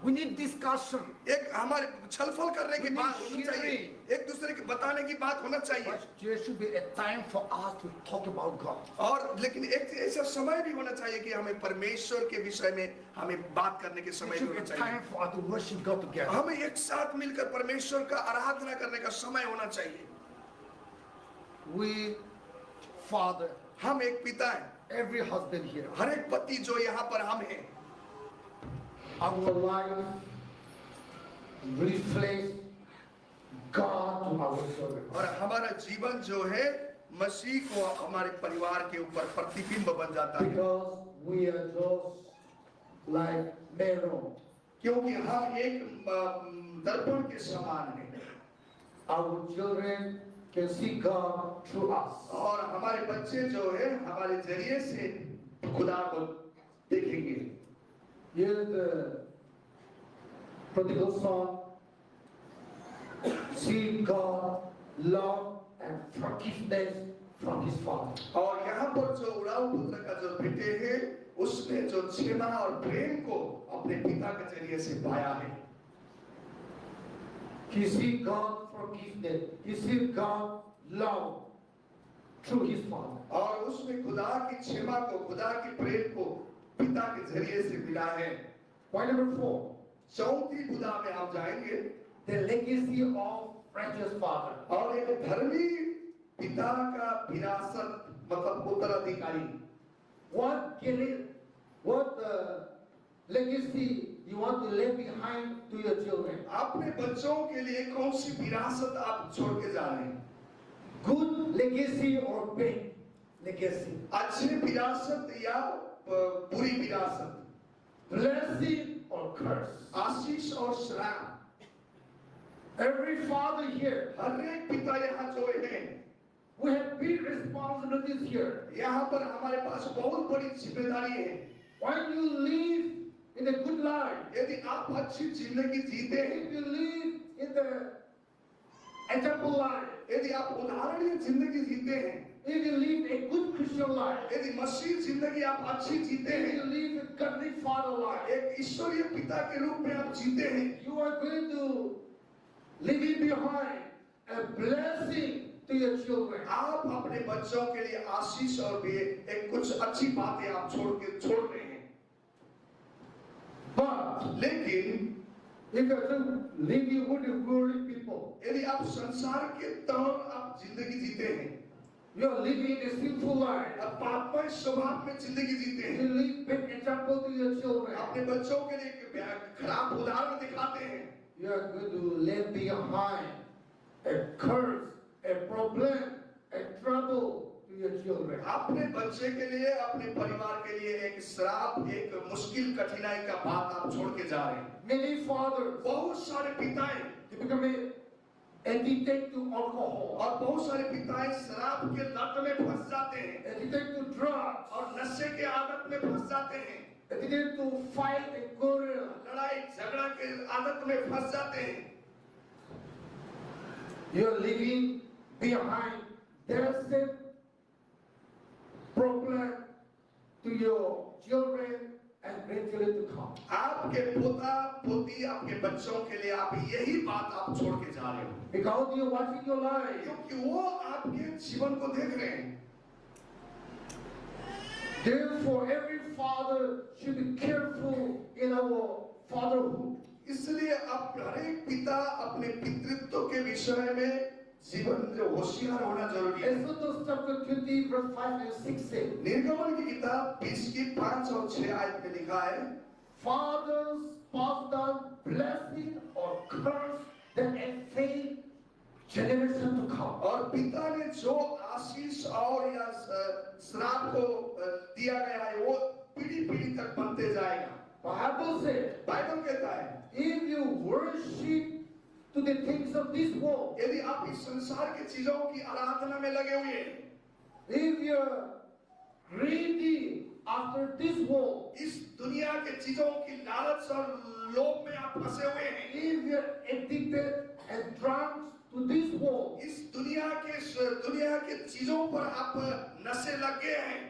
We need discussion. एक हमारे छलफल करने की We बात need होनी चाहिए sharing. एक दूसरे के बताने की बात होना चाहिए But there should be a time for us to talk about God. और लेकिन एक ऐसा समय भी होना चाहिए कि हमें परमेश्वर के विषय में हमें बात करने के There समय भी should be होना a चाहिए time for us to worship God together. हमें एक साथ मिलकर परमेश्वर का आराधना करने का समय होना चाहिए We, father, हम एक पिता हैं every husband here, हर एक पति जो यहाँ पर हम हैं our life reflects God to our children. और हमारा जीवन जो है मसीह को हमारे परिवार के ऊपर प्रतिबिंब बन जाता है Because we are just like mirror. क्योंकि हम एक दर्पण के समान हैं Our children can see God through us. और हमारे बच्चे जो है हमारे जरिए से खुदा को देखेंगे Here's the prodigal son. See God, love and forgiveness from his father. और यहाँ पर जो उड़ाऊ पुत्र का जो बेटे है उसने जो क्षमा और प्रेम को अपने पिता के जरिए से पाया है He see God forgiveness. He see God love through his father. और उसने खुदा की क्षमा को खुदा की प्रेम को पिता के जरिए से मिला है Point number 4. चौथी खुदा में हम जाएंगे The legacy of righteous father. और एक धर्मी पिता का विरासत मतलब उत्तराधिकारी What legacy you want to leave behind to your children? अपने बच्चों के लिए कौन सी विरासत आप छोड़ के जा रहे हैं Good legacy or bad legacy? अच्छी विरासत या बुरी विरासत Blessing or curse? आशीष और श्राप Every father here, हर एक पिता यहाँ जो है we have big responsibilities here. यहाँ पर हमारे पास बहुत बड़ी जिम्मेदारी है When you live in a good life, यदि आप अच्छी जिंदगी जीते हैं if you live in the example life, यदि आप उदाहरणीय जिंदगी जीते हैं if you live a good Christian life, यदि मसीह जिंदगी आप अच्छी जीते if हैं you live a godly father life, एक ईश्वरीय पिता के रूप में आप जीते हैं you are going to leave behind a blessing to your children. आप अपने बच्चों के लिए आशीष और भी एक कुछ अच्छी बातें आप छोड़ रहे हैं But लेकिन if you are living with the worldly people, यदि आप संसार के तौर आप जिंदगी जीते हैं You are living a sinful life. अब पापमय स्वभाव में जिंदगी जीते हैं। You live bad example to your children. अपने बच्चों के लिए एक खराब उदाहरण दिखाते हैं। You are going to leave behind a curse, a problem, a trouble to your children. अपने बच्चे के लिए, अपने परिवार के लिए एक श्राप, एक मुश्किल कठिनाई का बात आप छोड़ के जा रहे हैं। Many fathers, बहुत सारे पिताएं they become addicted to alcohol, और बहुत सारे पिताएं शराब के लत में फंस जाते हैं addicted to drugs, और नशे के आदत में फंस जाते हैं, addicted to fight and quarrel. लड़ाई झगड़ा के आदत में फंस जाते हैं। You are living behind their same problem to your children and grandchildren to come. आपके पोता पोती, आपके बच्चों के लिए आप यही बात आप छोड़ के जा रहे हो, Because you are watching your life. क्योंकि वो आपके जीवन को देख रहे हैं। Therefore, every father should be careful in our fatherhood. इसलिए अब हर एक पिता अपने पितृत्व के विषय में जीवन जो होशियार होना जरूरी है। Exodus chapter 20 verse 5 and 6 says, निर्गमन की किताब 20 की 5 और 6 आयत में लिखा है, fathers pass down blessing or curse that affect generation to come. और पिता ने जो आशीष और या श्राप को दिया गया है वो पीढ़ी पीढ़ी तक बनते जाएगा। Bible says, बाइबल कहता है, if you worship to the things of this world, यदि आप इस संसार की चीजों की आराधना में लगे हुए हैं, if you're greedy after this world, इस दुनिया के चीजों की लालच और लोभ में आप फंसे हुए हैं, if you're addicted and drunk to this world, इस दुनिया के चीजों पर आप नशे लग गए हैं,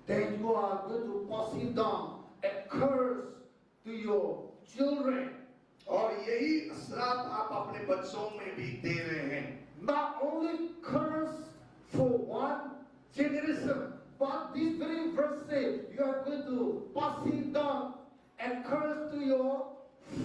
then you are going to pass it down a curse to your children. और यही श्राप आप अपने बच्चों में भी दे रहे हैं। Not only curse for one generation, but this very verse says you are going to pass it down and curse to your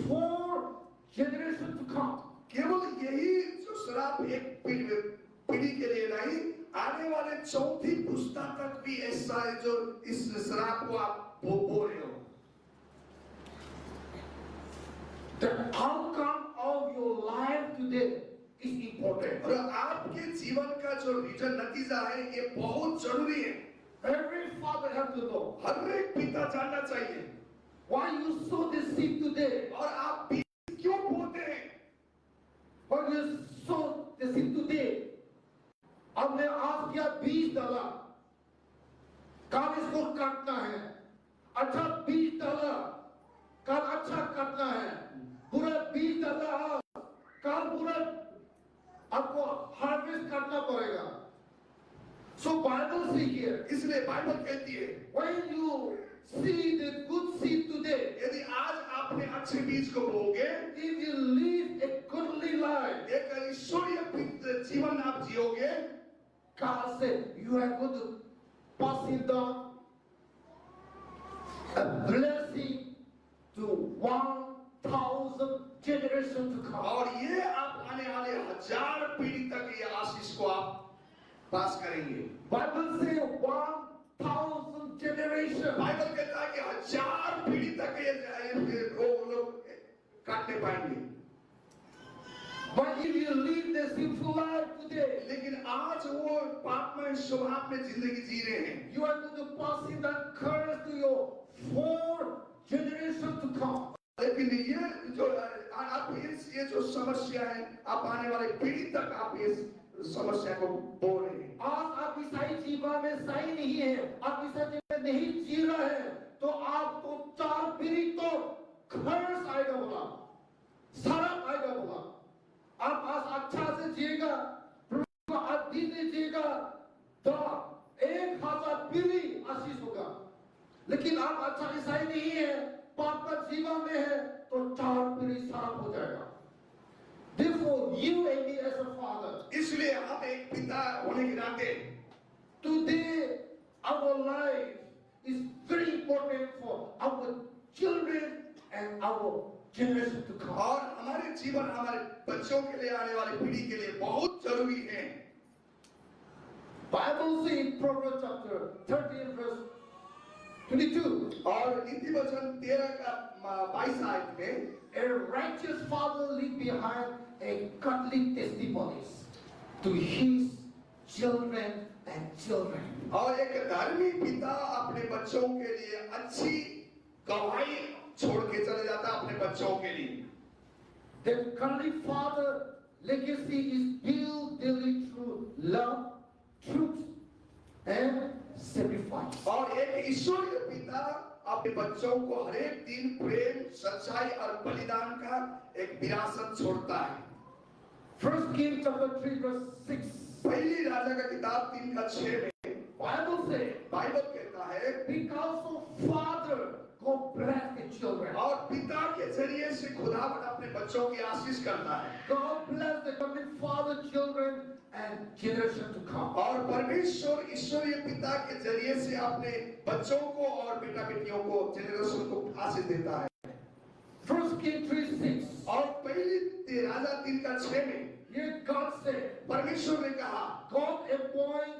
4 generations to come. केवल यही जो श्राप एक पीढ़ी के लिए नहीं, आने वाले चौथी पुस्ता तक भी ऐसा है जो इस श्राप को आप बो रहे हो। The outcome of your life today is important. और आपके जीवन का जो नतीजा है ये बहुत जरूरी है। Every father has to know हर एक पिता जानना चाहिए why you sow the seed today. और आप बीज क्यों बोते हैं। Why you sow the seed today. हमने आज किया बीज डाला, कल इसको काटना है, अच्छा बीज डाला, कल अच्छा काटना है, बुरा बीज डाला, कल बुरा आपको हार्वेस्ट करना पड़ेगा। So Bible says here, इसलिए बाइबल कहती है, when you see the good seed today, यदि आज आपने अच्छे बीज को बोओगे, if you live a godly life, एक ईश्वरीय जीवन आप जियोगे, God said you are going to pass it down a blessing to 1,000 generations to come. और ये आप आने वाले 1000 पीढ़ी तक ये आशीष को आप पास करेंगे। Bible says 1,000 generations. बाइबल कहता है कि 1000 पीढ़ी तक ये लोग काटने पाएंगे। But if you live the sinful life today, लेकिन आज वो पापमय स्वभाव में जिंदगी जी रहे हैं, you are going to pass it that curse to your 4 generations to come. लेकिन ये जो आप ये जो समस्या है, आप आने वाले पीढ़ी तक आप इस समस्या को बो रहे हैं। आज आप ईसाई जीवन में सही नहीं है, आप ईसाई जीवन में नहीं जी रहे हैं, तो आपको 4 पीढ़ी तो कर्स आएगा बोला, शराब आएगा बोला। आप आज अच्छा से जिएगा, प्रभु आज दिन दीजिएगा, तो 1000 पीढ़ी आशीष होगा। लेकिन आप अच्छा ईसाई नहीं है, पाप का जीवन में है, तो 4 पीढ़ी शराब हो जाएगा। Therefore, you and me as a father, इसलिए हम एक पिता होने के नाते today our life is very important for our children and our generation to come. और हमारे जीवन हमारे बच्चों के लिए, आने वाली पीढ़ी के लिए बहुत जरूरी है। Bible says in Proverbs chapter 13 verse 22, और नीति वचन 13 का 22 आयत में a righteous father leaves behind a godly testimonies to his children and children. और एक धर्मी पिता अपने बच्चों के लिए अच्छी गवाही छोड़ के चले जाता है अपने बच्चों के लिए। That godly father legacy is built daily through love, truth, and sacrifice. और एक ईश्वरीय पिता अपने बच्चों को हर एक दिन प्रेम, सच्चाई और बलिदान का एक विरासत छोड़ता है। First Kings chapter 3 verse 6. पहली राजा का किताब 3 का 6 में Bible says, बाइबल कहता है because of father, God bless the children. और पिता के जरिए से खुदावंद अपने बच्चों की आशीष करता है। God bless the godly father, children, and generation to come. और परमेश्वर ईश्वरीय पिता के जरिए से अपने बच्चों को और बेटा बेटियों को जेनरेशन को आशीष देता है। First Kings 3:6. और पहली राजा 3 का 6 में Here God said, परमेश्वर ने कहा God appoint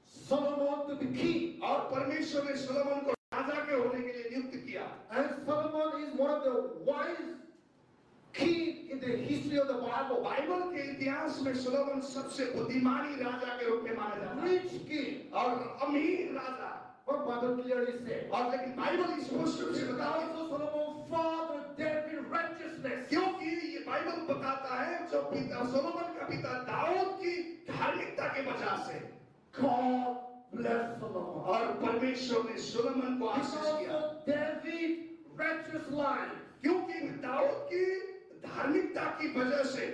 Solomon to be king. और परमेश्वर ने सोलोमन को राजा के होने के लिए नियुक्त किया। And Solomon is one of the wise king in the history of the Bible. Bible के इतिहास में सोलोमन सबसे बुद्धिमानी राजा के रूप में माना जाता है Rich king. और अमीर राजा। What Bible clearly says. और लेकिन बाइबल इस स्पष्ट रूप से बताता है Also Solomon father David righteousness. क्योंकि ये बाइबल बताता है जो पिता सोलोमन का पिता दाऊद की धार्मिकता के वजह से God bless Solomon. और परमेश्वर ने सोलोमन को आशीष Because किया of David righteous life. क्योंकि दाऊद की धार्मिकता की वजह से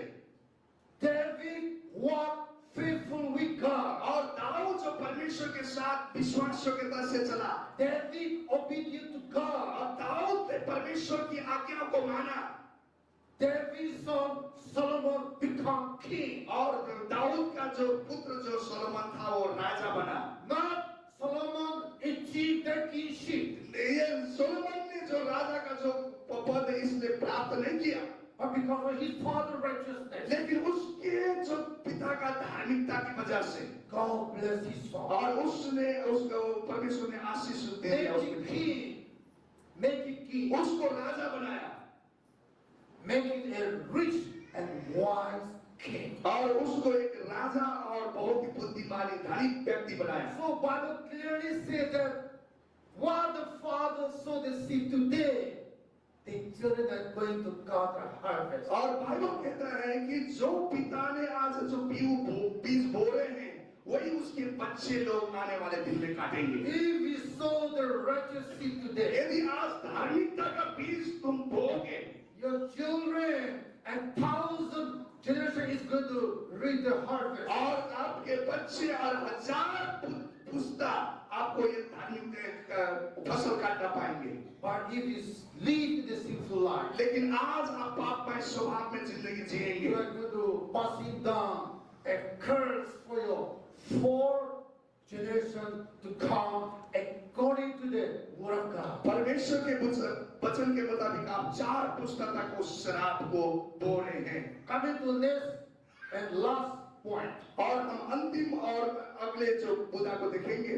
David walked faithful with God. और दाऊद जो परमेश्वर के साथ विश्वासयोग्यता से चला David obedient to God. और दाऊद ने परमेश्वर की आज्ञा को माना David's son Solomon become king. और दाऊद का जो पुत्र जो सोलोमन था वो राजा बना। Not Solomon achieved the kingship, ये सोलोमन ने जो राजा का जो पद है इसने प्राप्त नहीं किया but because of his father's righteousness. लेकिन उसके जो पिता का धार्मिकता की वजह से God bless his son. और उसने उसको परमेश्वर ने आशीष दे दिया Make it king. Make it king. उसको राजा बनाया Make it a rich and wise king. और उसको एक राजा और बहुत ही बुद्धिमानी धनिक व्यक्ति बनाया। So Bible clearly says that while the father sow the seed today, the children are going to gather harvest. और बाइबल कहता है कि जो पिता ने आज जो बीज बो रहे हैं वही उसके बच्चे लोग आने वाले दिन में काटेंगे। If we sow the righteous seed today, यदि आज धार्मिकता का बीज तुम बोओगे your children and thousand generation is going to reap the harvest. और आपके बच्चे और हजार पुस्ता आपको ये धार्मिक फसल काटना पाएंगे। But if you live the sinful life, लेकिन आज आप पापमय स्वभाव में जिंदगी जिएंगे you are going to passing down a curse for your 4 generation to come according to the word of God. परमेश्वर के वचन के मुताबिक आप 4 पुस्ता तक उस शराब को बो रहे हैं। Coming to next and last point. और हम अंतिम और अगले जो मुद्दा को देखेंगे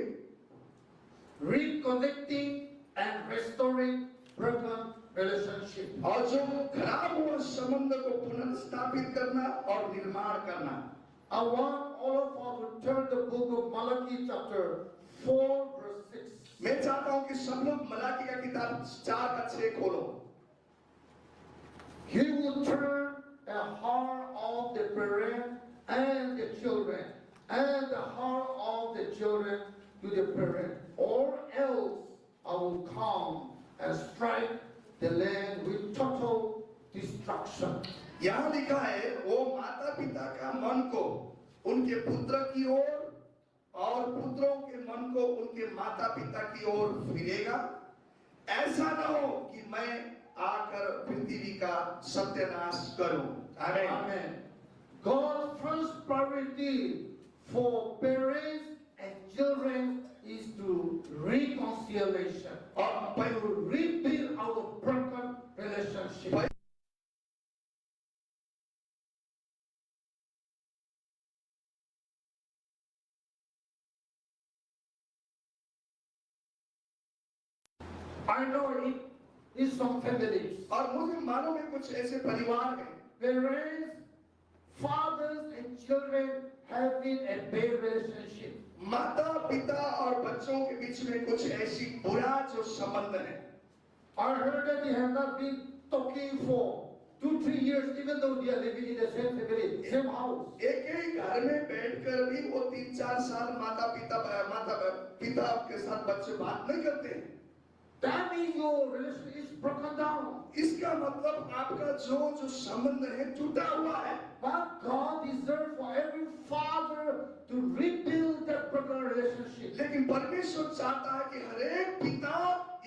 Reconnecting and restoring broken relationship. और जो खराब हुआ संबंध को पुनर्स्थापित करना और निर्माण करना। I want all of us to turn the book of Malachi chapter 4 verse 6. मैं चाहता हूं कि सब लोग मलाकी का किताब 4 का 6 खोलो। He will turn the heart of the parent and the children, and the heart of the children to the parent, or else I will come and strike the land with total destruction. यहाँ लिखा है वो माता पिता का मन को उनके पुत्र की ओर और पुत्रों के मन को उनके माता पिता की ओर फिरेगा। ऐसा न हो कि मैं आकर पृथ्वी का सत्यानाश करूं। आमीन। Amen. God's first priority for parents and children is to reconciliation, or to rebuild our broken relationship. I know it is some families. और मुझे मालूम है कुछ ऐसे परिवार हैं Whereas fathers and children have been a bad relationship. माता पिता और बच्चों के बीच में कुछ ऐसी बुरा जो संबंध है I heard that they have not been talking for 2-3 years, even though they are living in the same family, same house. एक ही घर में बैठकर भी वो 3-4 साल माता पिता के साथ बच्चे बात नहीं करते हैं That means your relationship is broken down. इसका मतलब आपका जो संबंध है टूटा हुआ है But God deserves for every father to rebuild that broken relationship. लेकिन परमेश्वर चाहता है कि हर एक पिता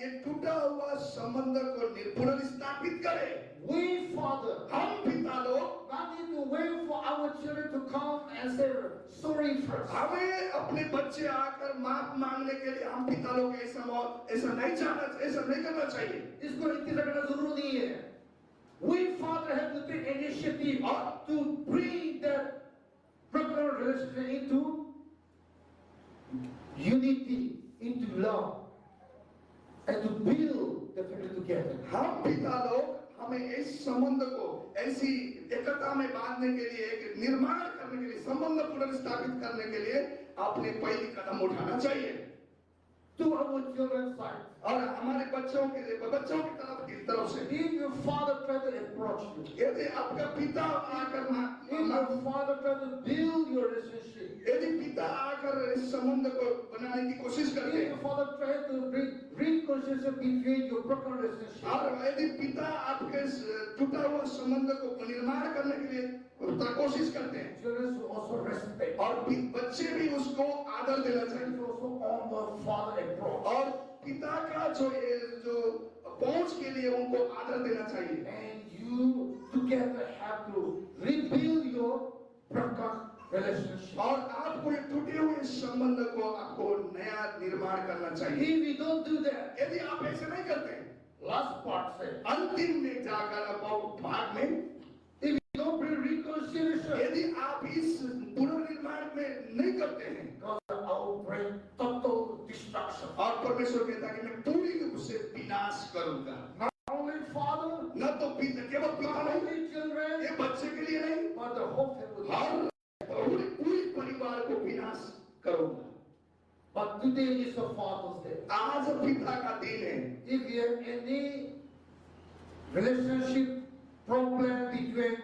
ये टूटा हुआ संबंध को पुनर्स्थापित करे We father हम पिता लोग not need to wait for our children to come and say sorry first. हमें अपने बच्चे आकर माफ मांगने के लिए हम पिता लोग ऐसा नहीं करना चाहिए इसको इंतजार करना जरूरी नहीं है. We father have to take initiative to bring that broken relationship into unity, into love, and to build the family together. हम पिता लोग हमें इस संबंध को ऐसी एकता में बांधने के लिए एक निर्माण करने के लिए संबंध पुनर्स्थापित करने के लिए आपने पहली कदम उठाना चाहिए To our children's side. और हमारे बच्चों की तरफ से If your father try to approach you, यदि आपका पिता आकर if your father try to build your relationship, यदि पिता आकर इस संबंध को बनाने की कोशिश करते if your father try to bring reconciliation between your broken relationship, और यदि पिता आपके टूटा हुआ संबंध को निर्माण करने के लिए कोशिश करते हैं children should also respect. और बच्चे भी उसको आदर देना चाहिए Children should also honor father approach. और पिता का जो पहुंच के लिए उनको आदर देना चाहिए And you together have to rebuild your broken relationship. और आपको ये टूटे हुए संबंध को आपको नया निर्माण करना चाहिए If we don't do that, यदि आप ऐसे नहीं करते last part says, अंतिम में जाकर भाग में if you don't bring reconciliation, यदि आप इस पुनर्निर्माण में नहीं करते हैं God will bring total destruction. और परमेश्वर कहता है कि मैं पूरी रूप से विनाश करूंगा Not only father, न तो पिता केवल पिता not नहीं only children, ये बच्चे के लिए नहीं but the whole family. हर पूरी परिवार को विनाश करूंगा But today is the Father's Day. आज पिता का दिन है If you have any relationship problem between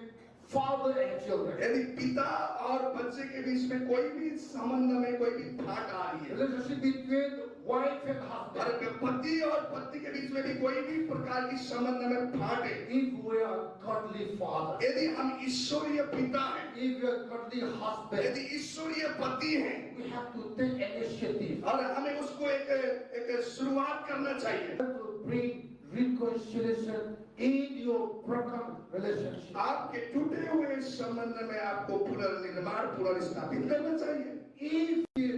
father and children, यदि पिता और बच्चे के बीच में कोई भी संबंध में कोई भी फाट आ रही है relationship between wife and husband, और पति और पत्नी के बीच में भी कोई भी प्रकार की संबंध में फाट है if we are godly father, यदि हम ईश्वरीय पिता हैं if we are godly husband, यदि ईश्वरीय पति हैं we have to take initiative और हमें उसको एक शुरुआत करना चाहिए to bring reconciliation in your broken relationship. आपके टूटे हुए संबंध में आपको पुनर्स्थापित करना चाहिए If you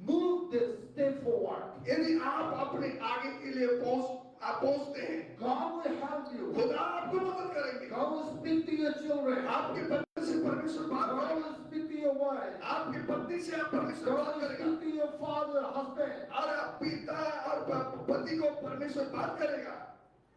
move this step forward, यदि आप अपने आगे के लिए पहुंचते हैं God will help you. खुदा आपको मदद करेंगे God will speak to your children. आपके बच्चे से परमेश्वर बात God करेगा will speak to your wife. आपके पत्नी से आप परमेश्वर God बात will करेगा speak to your father, husband. और आप पिता और पति को परमेश्वर बात करेगा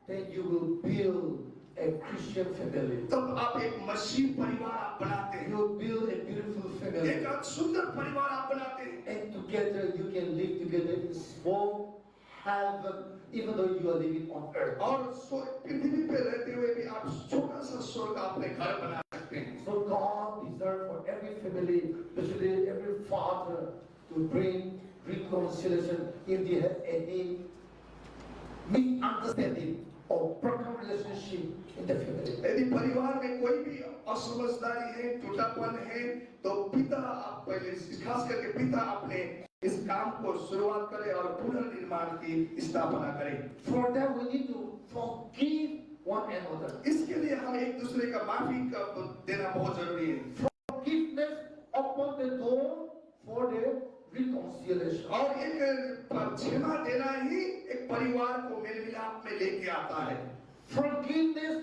Then you will build a Christian family. तब आप एक मसीह परिवार आप बनाते हैं You will build a beautiful family. एक सुंदर परिवार आप बनाते हैं And together you can live together in small heaven, even though you are living on earth. और पृथ्वी पे रहते हुए भी आप छोटा सा स्वर्ग अपने घर बना सकते हैं So God deserves for every family, especially every father, to bring reconciliation if they have any misunderstanding or broken relationship in the family. यदि परिवार में कोई भी असमझदारी है टूटापन है तो पिता आप पहले खास करके पिता अपने इस काम को शुरुआत करें और पुनर्निर्माण की स्थापना करें For that we need to forgive one another. इसके लिए हम एक दूसरे का माफी देना बहुत जरूरी है Forgiveness open the door for the reconciliation. और एक क्षमा देना ही एक परिवार को मेल मिलाप में लेके आता है Forgiveness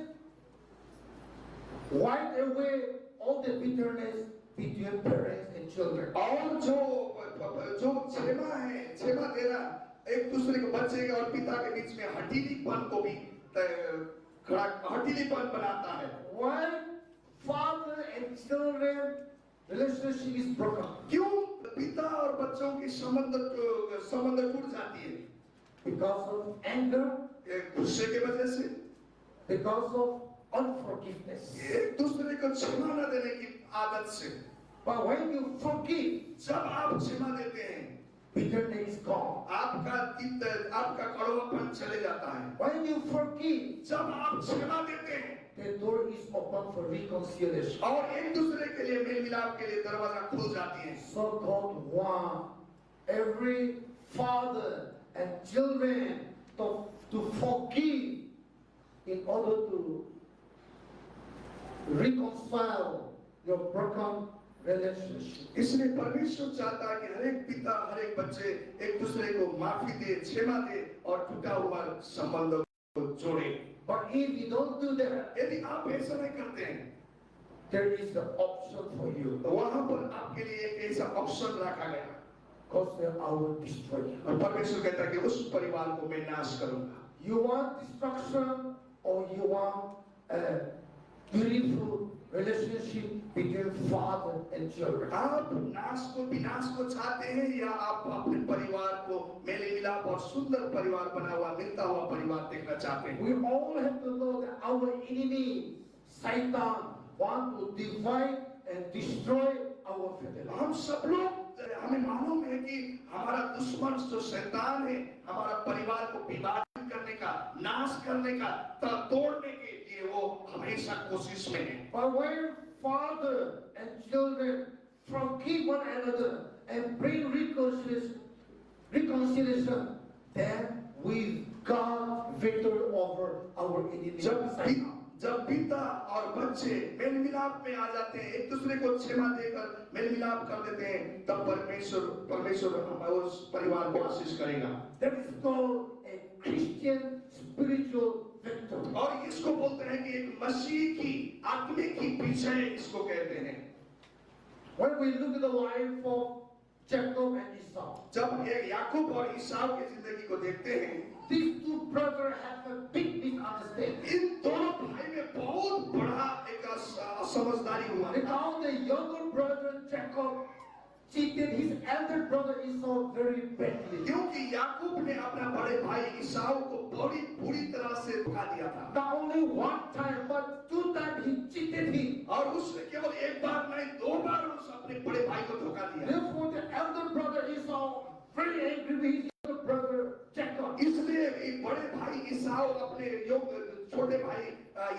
wipe away all the bitterness between parents and children. और जो क्षमा देना एक दूसरे के बच्चे के और पिता के बीच में हठीलीपन को भी खड़ा हठीलीपन बनाता है। Why father and children relationship is broken? क्यों पिता और बच्चों की संबंध टूट जाती है? Because of anger, एक गुस्से के वजह से, because of unforgiveness. एक दूसरे को क्षमा न देने की आदत से। But when you forgive, जब आप क्षमा देते हैं, bitterness is gone. आपका कड़वापन चले जाता है। When you forgive, जब आप क्षमा देते हैं, the door is open for reconciliation. और एक दूसरे के लिए मेल मिलाप के लिए दरवाजा खुल जाती है। So God wants every father and children to forgive in order to reconcile your broken relationship. इसलिए परमेश्वर चाहता है कि हर एक पिता, हर एक बच्चे एक दूसरे को माफी दे, क्षमा दे और टूटा हुआ संबंध को जोड़े। But if you don't do that, यदि आप ऐसा नहीं करते हैं, there is an option for you. तो वहां पर आपके लिए एक ऐसा ऑप्शन रखा गया, Because I will destroy you. और परमेश्वर कहता है कि उस परिवार को मैं नाश करूंगा। You want destruction or you want a beautiful relationship between father and children? आप विनाश को चाहते हैं या आप अपने परिवार को मेल मिलाप और सुंदर परिवार बना हुआ, मिलता हुआ परिवार देखना चाहते हैं? We all have to know that our enemy, Satan, want to divide and destroy our family. हम सब लोग, हमें मालूम है कि हमारा दुश्मन जो शैतान है, हमारा परिवार को विभाजित करने का, नाश करने का, तोड़ने के लिए वो हमेशा कोशिश में है। But when father and children forgive one another and bring reconciliation, then we got victory over our enemy. जब पिता और बच्चे मेल मिलाप में आ जाते हैं, एक दूसरे को क्षमा देकर मेल मिलाप कर देते हैं, तब परमेश्वर उस परिवार को आशीष करेगा। That is called a Christian spiritual victory. और इसको बोलते हैं कि एक मसीह की आत्मिक की विजय इसको कहते हैं। When we look at the life of Jacob and Esau, जब एक याकूब और ईसाव की जिंदगी को देखते हैं, these two brothers have a big misunderstanding. इन दोनों भाई में बहुत बड़ा एक असमझदारी हुआ। Because the younger brother Jacob cheated his elder brother Esau very badly. क्योंकि याकूब ने अपना बड़े भाई ईसाव को बड़ी बुरी तरह से धोखा दिया था। Not only one time, but two times he cheated him. और उसने केवल एक बार नहीं, दो बार उस अपने बड़े भाई को धोखा दिया। Therefore, the elder brother Esau very angry with his younger brother Jacob. इसलिए बड़े भाई ईसाव अपने छोटे भाई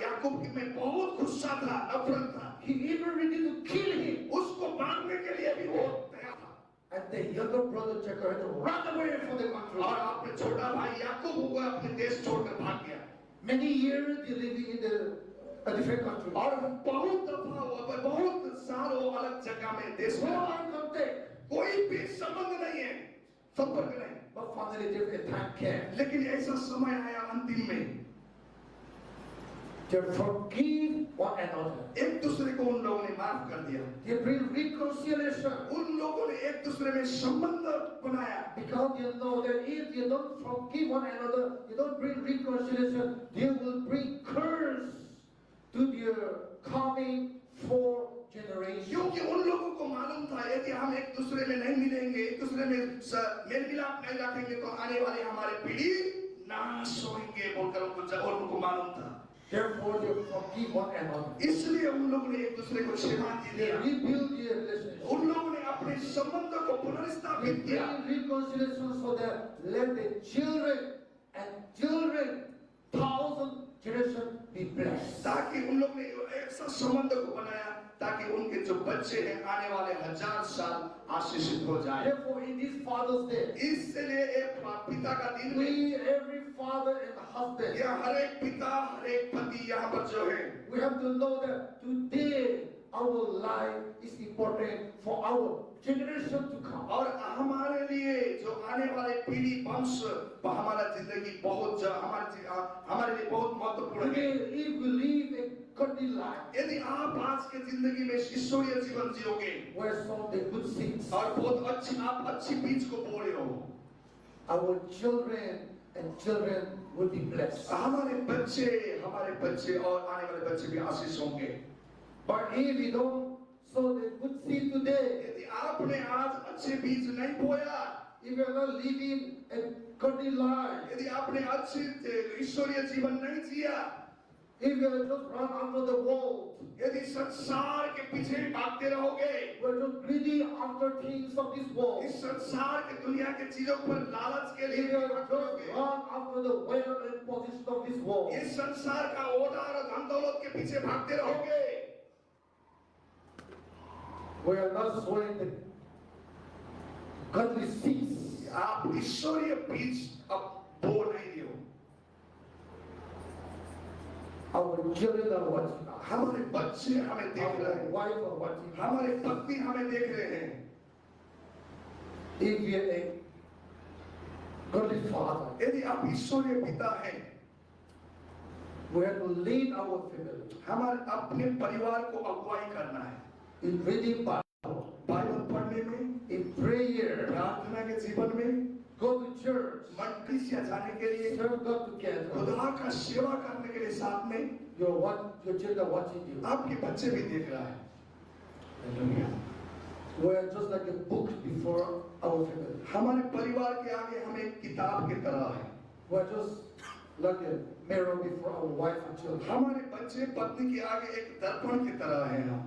याकूब में बहुत गुस्सा था, नफरत था। He even ready to kill him. उसको मारने के लिए भी वो तैयार था। And the younger brother Jacob had to run away from the country. और अपने छोटा भाई याकूब हुआ अपने देश छोड़कर भाग गया। Many years they living in a different country. और बहुत दफा हुआ, बहुत सालों अलग जगह में देश में No eye contact. कोई भी संबंध नहीं है, संपर्क नहीं। But finally there a time came. लेकिन ऐसा समय आया अंतिम में, They forgive one another. एक दूसरे को उन लोगों ने माफ कर दिया। They bring reconciliation. उन लोगों ने एक दूसरे में संबंध बनाया। Because you know that if you don't forgive one another, you don't bring reconciliation, they will bring curse to their coming four generations. क्योंकि उन लोगों को मालूम था यदि हम एक दूसरे में नहीं मिलेंगे, एक दूसरे में मेल मिलाप नहीं रखेंगे, तो आने वाले हमारे पीढ़ी नाश होंगे बोलकर उनको मालूम था। Therefore, they forgive one another. इसलिए उन लोगों ने एक दूसरे को क्षमा They दिया। rebuild their relationship. उन लोगों ने अपने संबंध को They पुनर्स्थापित किया bring reconciliation so that let the children, thousand generations be blessed. ताकि उन लोगों ने ऐसा संबंध को बनाया ताकि उनके जो बच्चे हैं आने वाले 1000 साल आशीषित हो जाए। Therefore, in this Father's Day, इसलिए एक पिता का दिन में we, every father and husband, यह हर एक पिता, हर एक पति यहाँ पर जो है, we have to know that today our life is important for our generation to come. और हमारे लिए जो आने वाले पीढ़ी वंश हमारा जिंदगी बहुत हमारे लिए बहुत महत्वपूर्ण है। Today, if we live a godly life, यदि आप आज के जिंदगी में ईश्वरीय जीवन जियोगे where some the good seeds, और बहुत अच्छी आप अच्छी बीज को बो रहे हो, our children and children will be blessed. हमारे बच्चे और आने वाले बच्चे भी आशीष होंगे। But if we don't sow the good seed today, यदि आपने आज अच्छे बीज नहीं बोया, if you are not living a godly life, यदि आपने अच्छे ईश्वरीय जीवन नहीं जिया, if you are just run after the world, यदि संसार के पीछे भागते रहोगे, you are just greedy after things of this world, इस संसार के दुनिया के चीजों पर लालच के if लिए you are भागते just रहोगे, run after the wealth and position of this world, इस संसार का औजार और धन दौलत के पीछे भागते रहोगे, we are not sowing the godly seeds. आप ईश्वरीय बीज अब बो नहीं रहे हो। Our children are watching us. हमारे बच्चे हमें देख रहे Our हैं, wife are watching us. हमारे पत्नी हमें देख रहे हैं। If we are a godly father, यदि आप ईश्वरीय पिता हैं, we have to lead our family हमारे अपने परिवार को अगुवाई करना है। in reading Bible, बाइबल पढ़ने में, in prayer, प्रार्थना के जीवन में, go to church, मण्डली जाने के लिए, serve God together. खुदा का सेवा करने के लिए साथ में, Your children are watching you. आपके बच्चे भी देख रहा है। We are just like a book before our family. हमारे परिवार के आगे हम एक किताब की तरह है। We are just like a mirror before our wife and children. हमारे बच्चे पत्नी के आगे एक दर्पण की तरह हैं हम।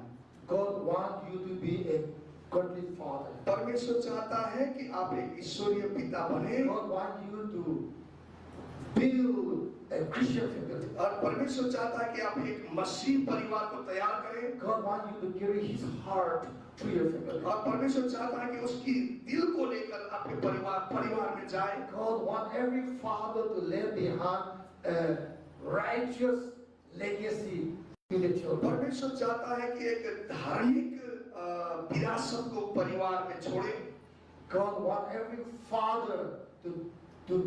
God wants you to be a godly father. परमेश्वर चाहता है कि आप एक ईश्वरीय पिता बने, God wants you to build a Christian family. और परमेश्वर चाहता है कि आप एक मसीह परिवार को तैयार करें, God wants you to carry His heart to your family. और परमेश्वर चाहता है कि उसकी दिल को लेकर आपके परिवार में जाए। God wants every father to leave behind a righteous legacy to the children. परमेश्वर चाहता है कि एक धार्मिक विरासत को परिवार में छोड़े। God wants every father to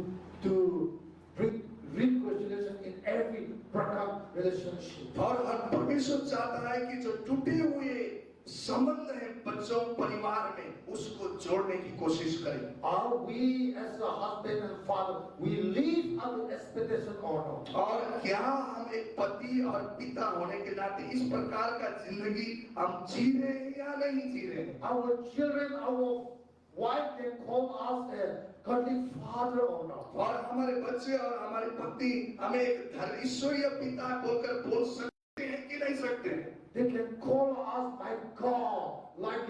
bring reconciliation in every broken relationship. और परमेश्वर चाहता है कि जो टूटे हुए संबंध हैं बच्चों परिवार में, उसको जोड़ने की कोशिश करें। Are we as a husband and father, we live up to expectation or not? और क्या हम एक पति और पिता होने के नाते इस प्रकार का जिंदगी हम जी रहे हैं या नहीं जी रहे हैं? Our children, our wife can call us a godly father or not? और हमारे बच्चे और हमारी पत्नी हमें एक ईश्वरीय पिता बोलकर बोल सकते हैं कि नहीं सकते हैं? They can call us my God, like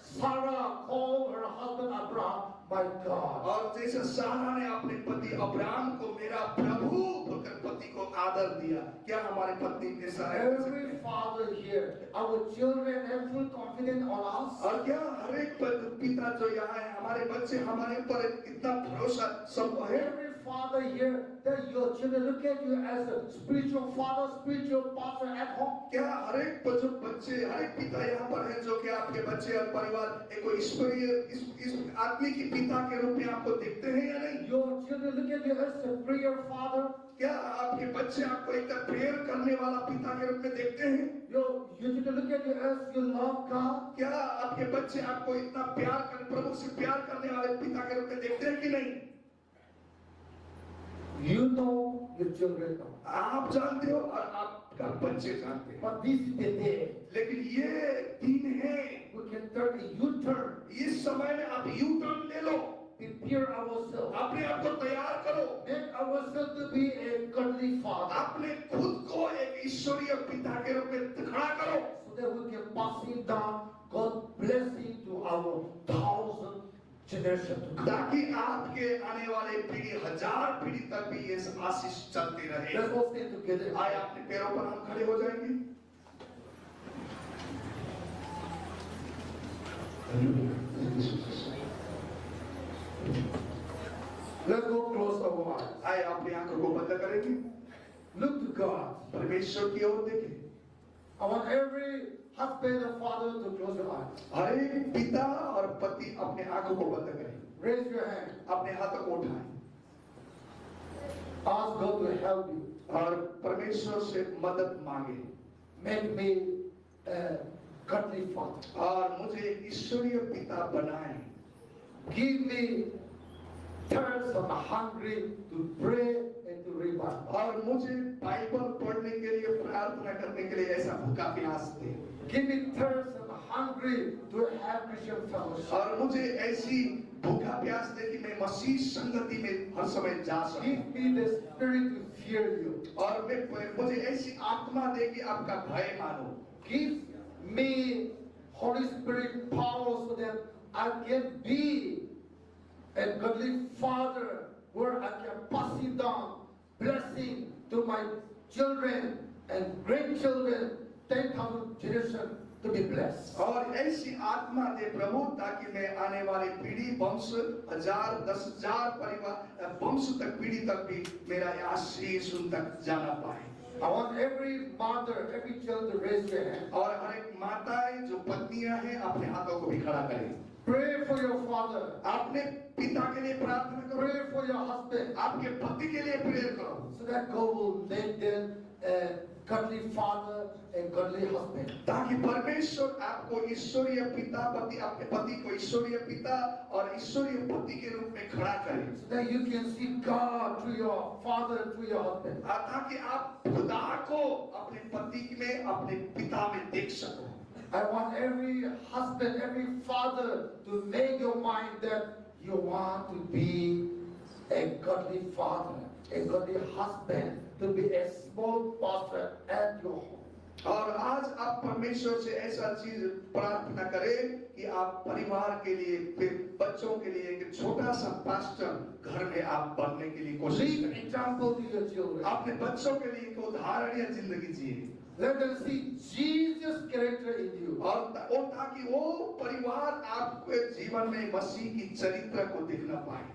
Sarah called her husband Abraham my God. और जैसे सारा ने अपने पति अब्राहम को मेरा प्रभु बोलकर पति को आदर दिया, क्या हमारी पत्नी ऐसा है? Every father here, our children have full confidence on us. और क्या हर एक पिता जो यहाँ है, हमारे बच्चे हमारे ऊपर इतना भरोसा सबको है? Every father here, that your children look at you as a spiritual father, spiritual pastor at home. क्या हर एक जो बच्चे, हर एक पिता यहाँ पर है जो कि आपके बच्चे और परिवार एक ईश्वरीय इस आदमी की पिता के रूप में आपको देखते हैं या नहीं? Your children look at you as a prayer father. क्या आपके बच्चे आपको एक प्रेयर करने वाला पिता के रूप में देखते हैं? Your children look at you as you love God. क्या आपके बच्चे आपको इतना प्रभु से प्यार करने वाले पिता के रूप में देखते हैं कि नहीं? You know, your children know. आप जानते हो और आपका बच्चे जानते हैं। But this is the day लेकिन ये दिन है, we can turn a U-turn, इस समय में आप यू टर्न ले लो, prepare ourselves, अपने आप को तैयार करो, make ourselves to be a godly father, अपने खुद को एक ईश्वरीय पिता के रूप में खड़ा करो, so that we can pass it down God's blessing to our 1,000 generations to come. ताकि आपके आने वाले पीढ़ी 1000 पीढ़ी तक भी ये आशीष चलती रहे। Let's all stand together. आए अपने पैरों पर हम खड़े हो जाएंगे। Let's go close our eyes. आए अपनी आंखों को बंद करेंगे, Look to God. परमेश्वर की ओर देखें। I want every husband and father to close your eyes. हर एक पिता और पति अपने आंखों को बंद करें, Raise your hand. अपने हाथों को उठाएं Ask God to help you. और परमेश्वर से मदद मांगे। Make me a godly father. और मुझे एक ईश्वरीय पिता बनाएं। Give me thirst and hungry to pray and to read Bible. और मुझे बाइबल पढ़ने के लिए प्रार्थना करने के लिए ऐसा भूखा प्यास दे Give me thirst and hungry to have Christian fellowship. और मुझे ऐसी भूखा प्यास दे कि मैं मसीह संगति में हर समय जा सकूं Give me the spirit to fear you. और मुझे ऐसी आत्मा दे कि आपका भय मानो Give me Holy Spirit power so that I can be a godly father where I can pass it down blessing to my children and grandchildren, 10,000 generations to be blessed. और ऐसी आत्मा दे प्रभु ताकि मैं आने वाली पीढ़ी वंश 1000 10,000 परिवार वंश तक पीढ़ी तक भी मेरा आशीष उन तक जाना पाए I want every mother, every child to raise their hand. और हर एक माताएं जो पत्नियां हैं अपने हाथों को भी खड़ा करें Pray for your father. अपने पिता के लिए प्रार्थना करो Pray for your husband. आपके पति के लिए प्रेयर करो So that God will make them a godly father and godly husband. ताकि परमेश्वर आपको ईश्वरीय पिता पति आपके पति को ईश्वरीय पिता और ईश्वरीय पति के रूप में खड़ा करे So that you can see God through your father, through your husband. ताकि आप खुदा को अपने पति में अपने पिता में देख सको I want every husband, every father to make your mind that you want to be a godly father, a godly husband, to be a small pastor at your home. और आज आप परमेश्वर से ऐसा चीज प्रार्थना करें कि आप परिवार के लिए फिर बच्चों के लिए एक छोटा सा पास्टर घर में आप बनने के लिए कोशिश Leave करें example to your children. अपने बच्चों के लिए एक उदाहरणीय जिंदगी जिए Let them see Jesus' character in you. और ताकि वो परिवार आपके जीवन में मसीह की चरित्र को दिखना पाए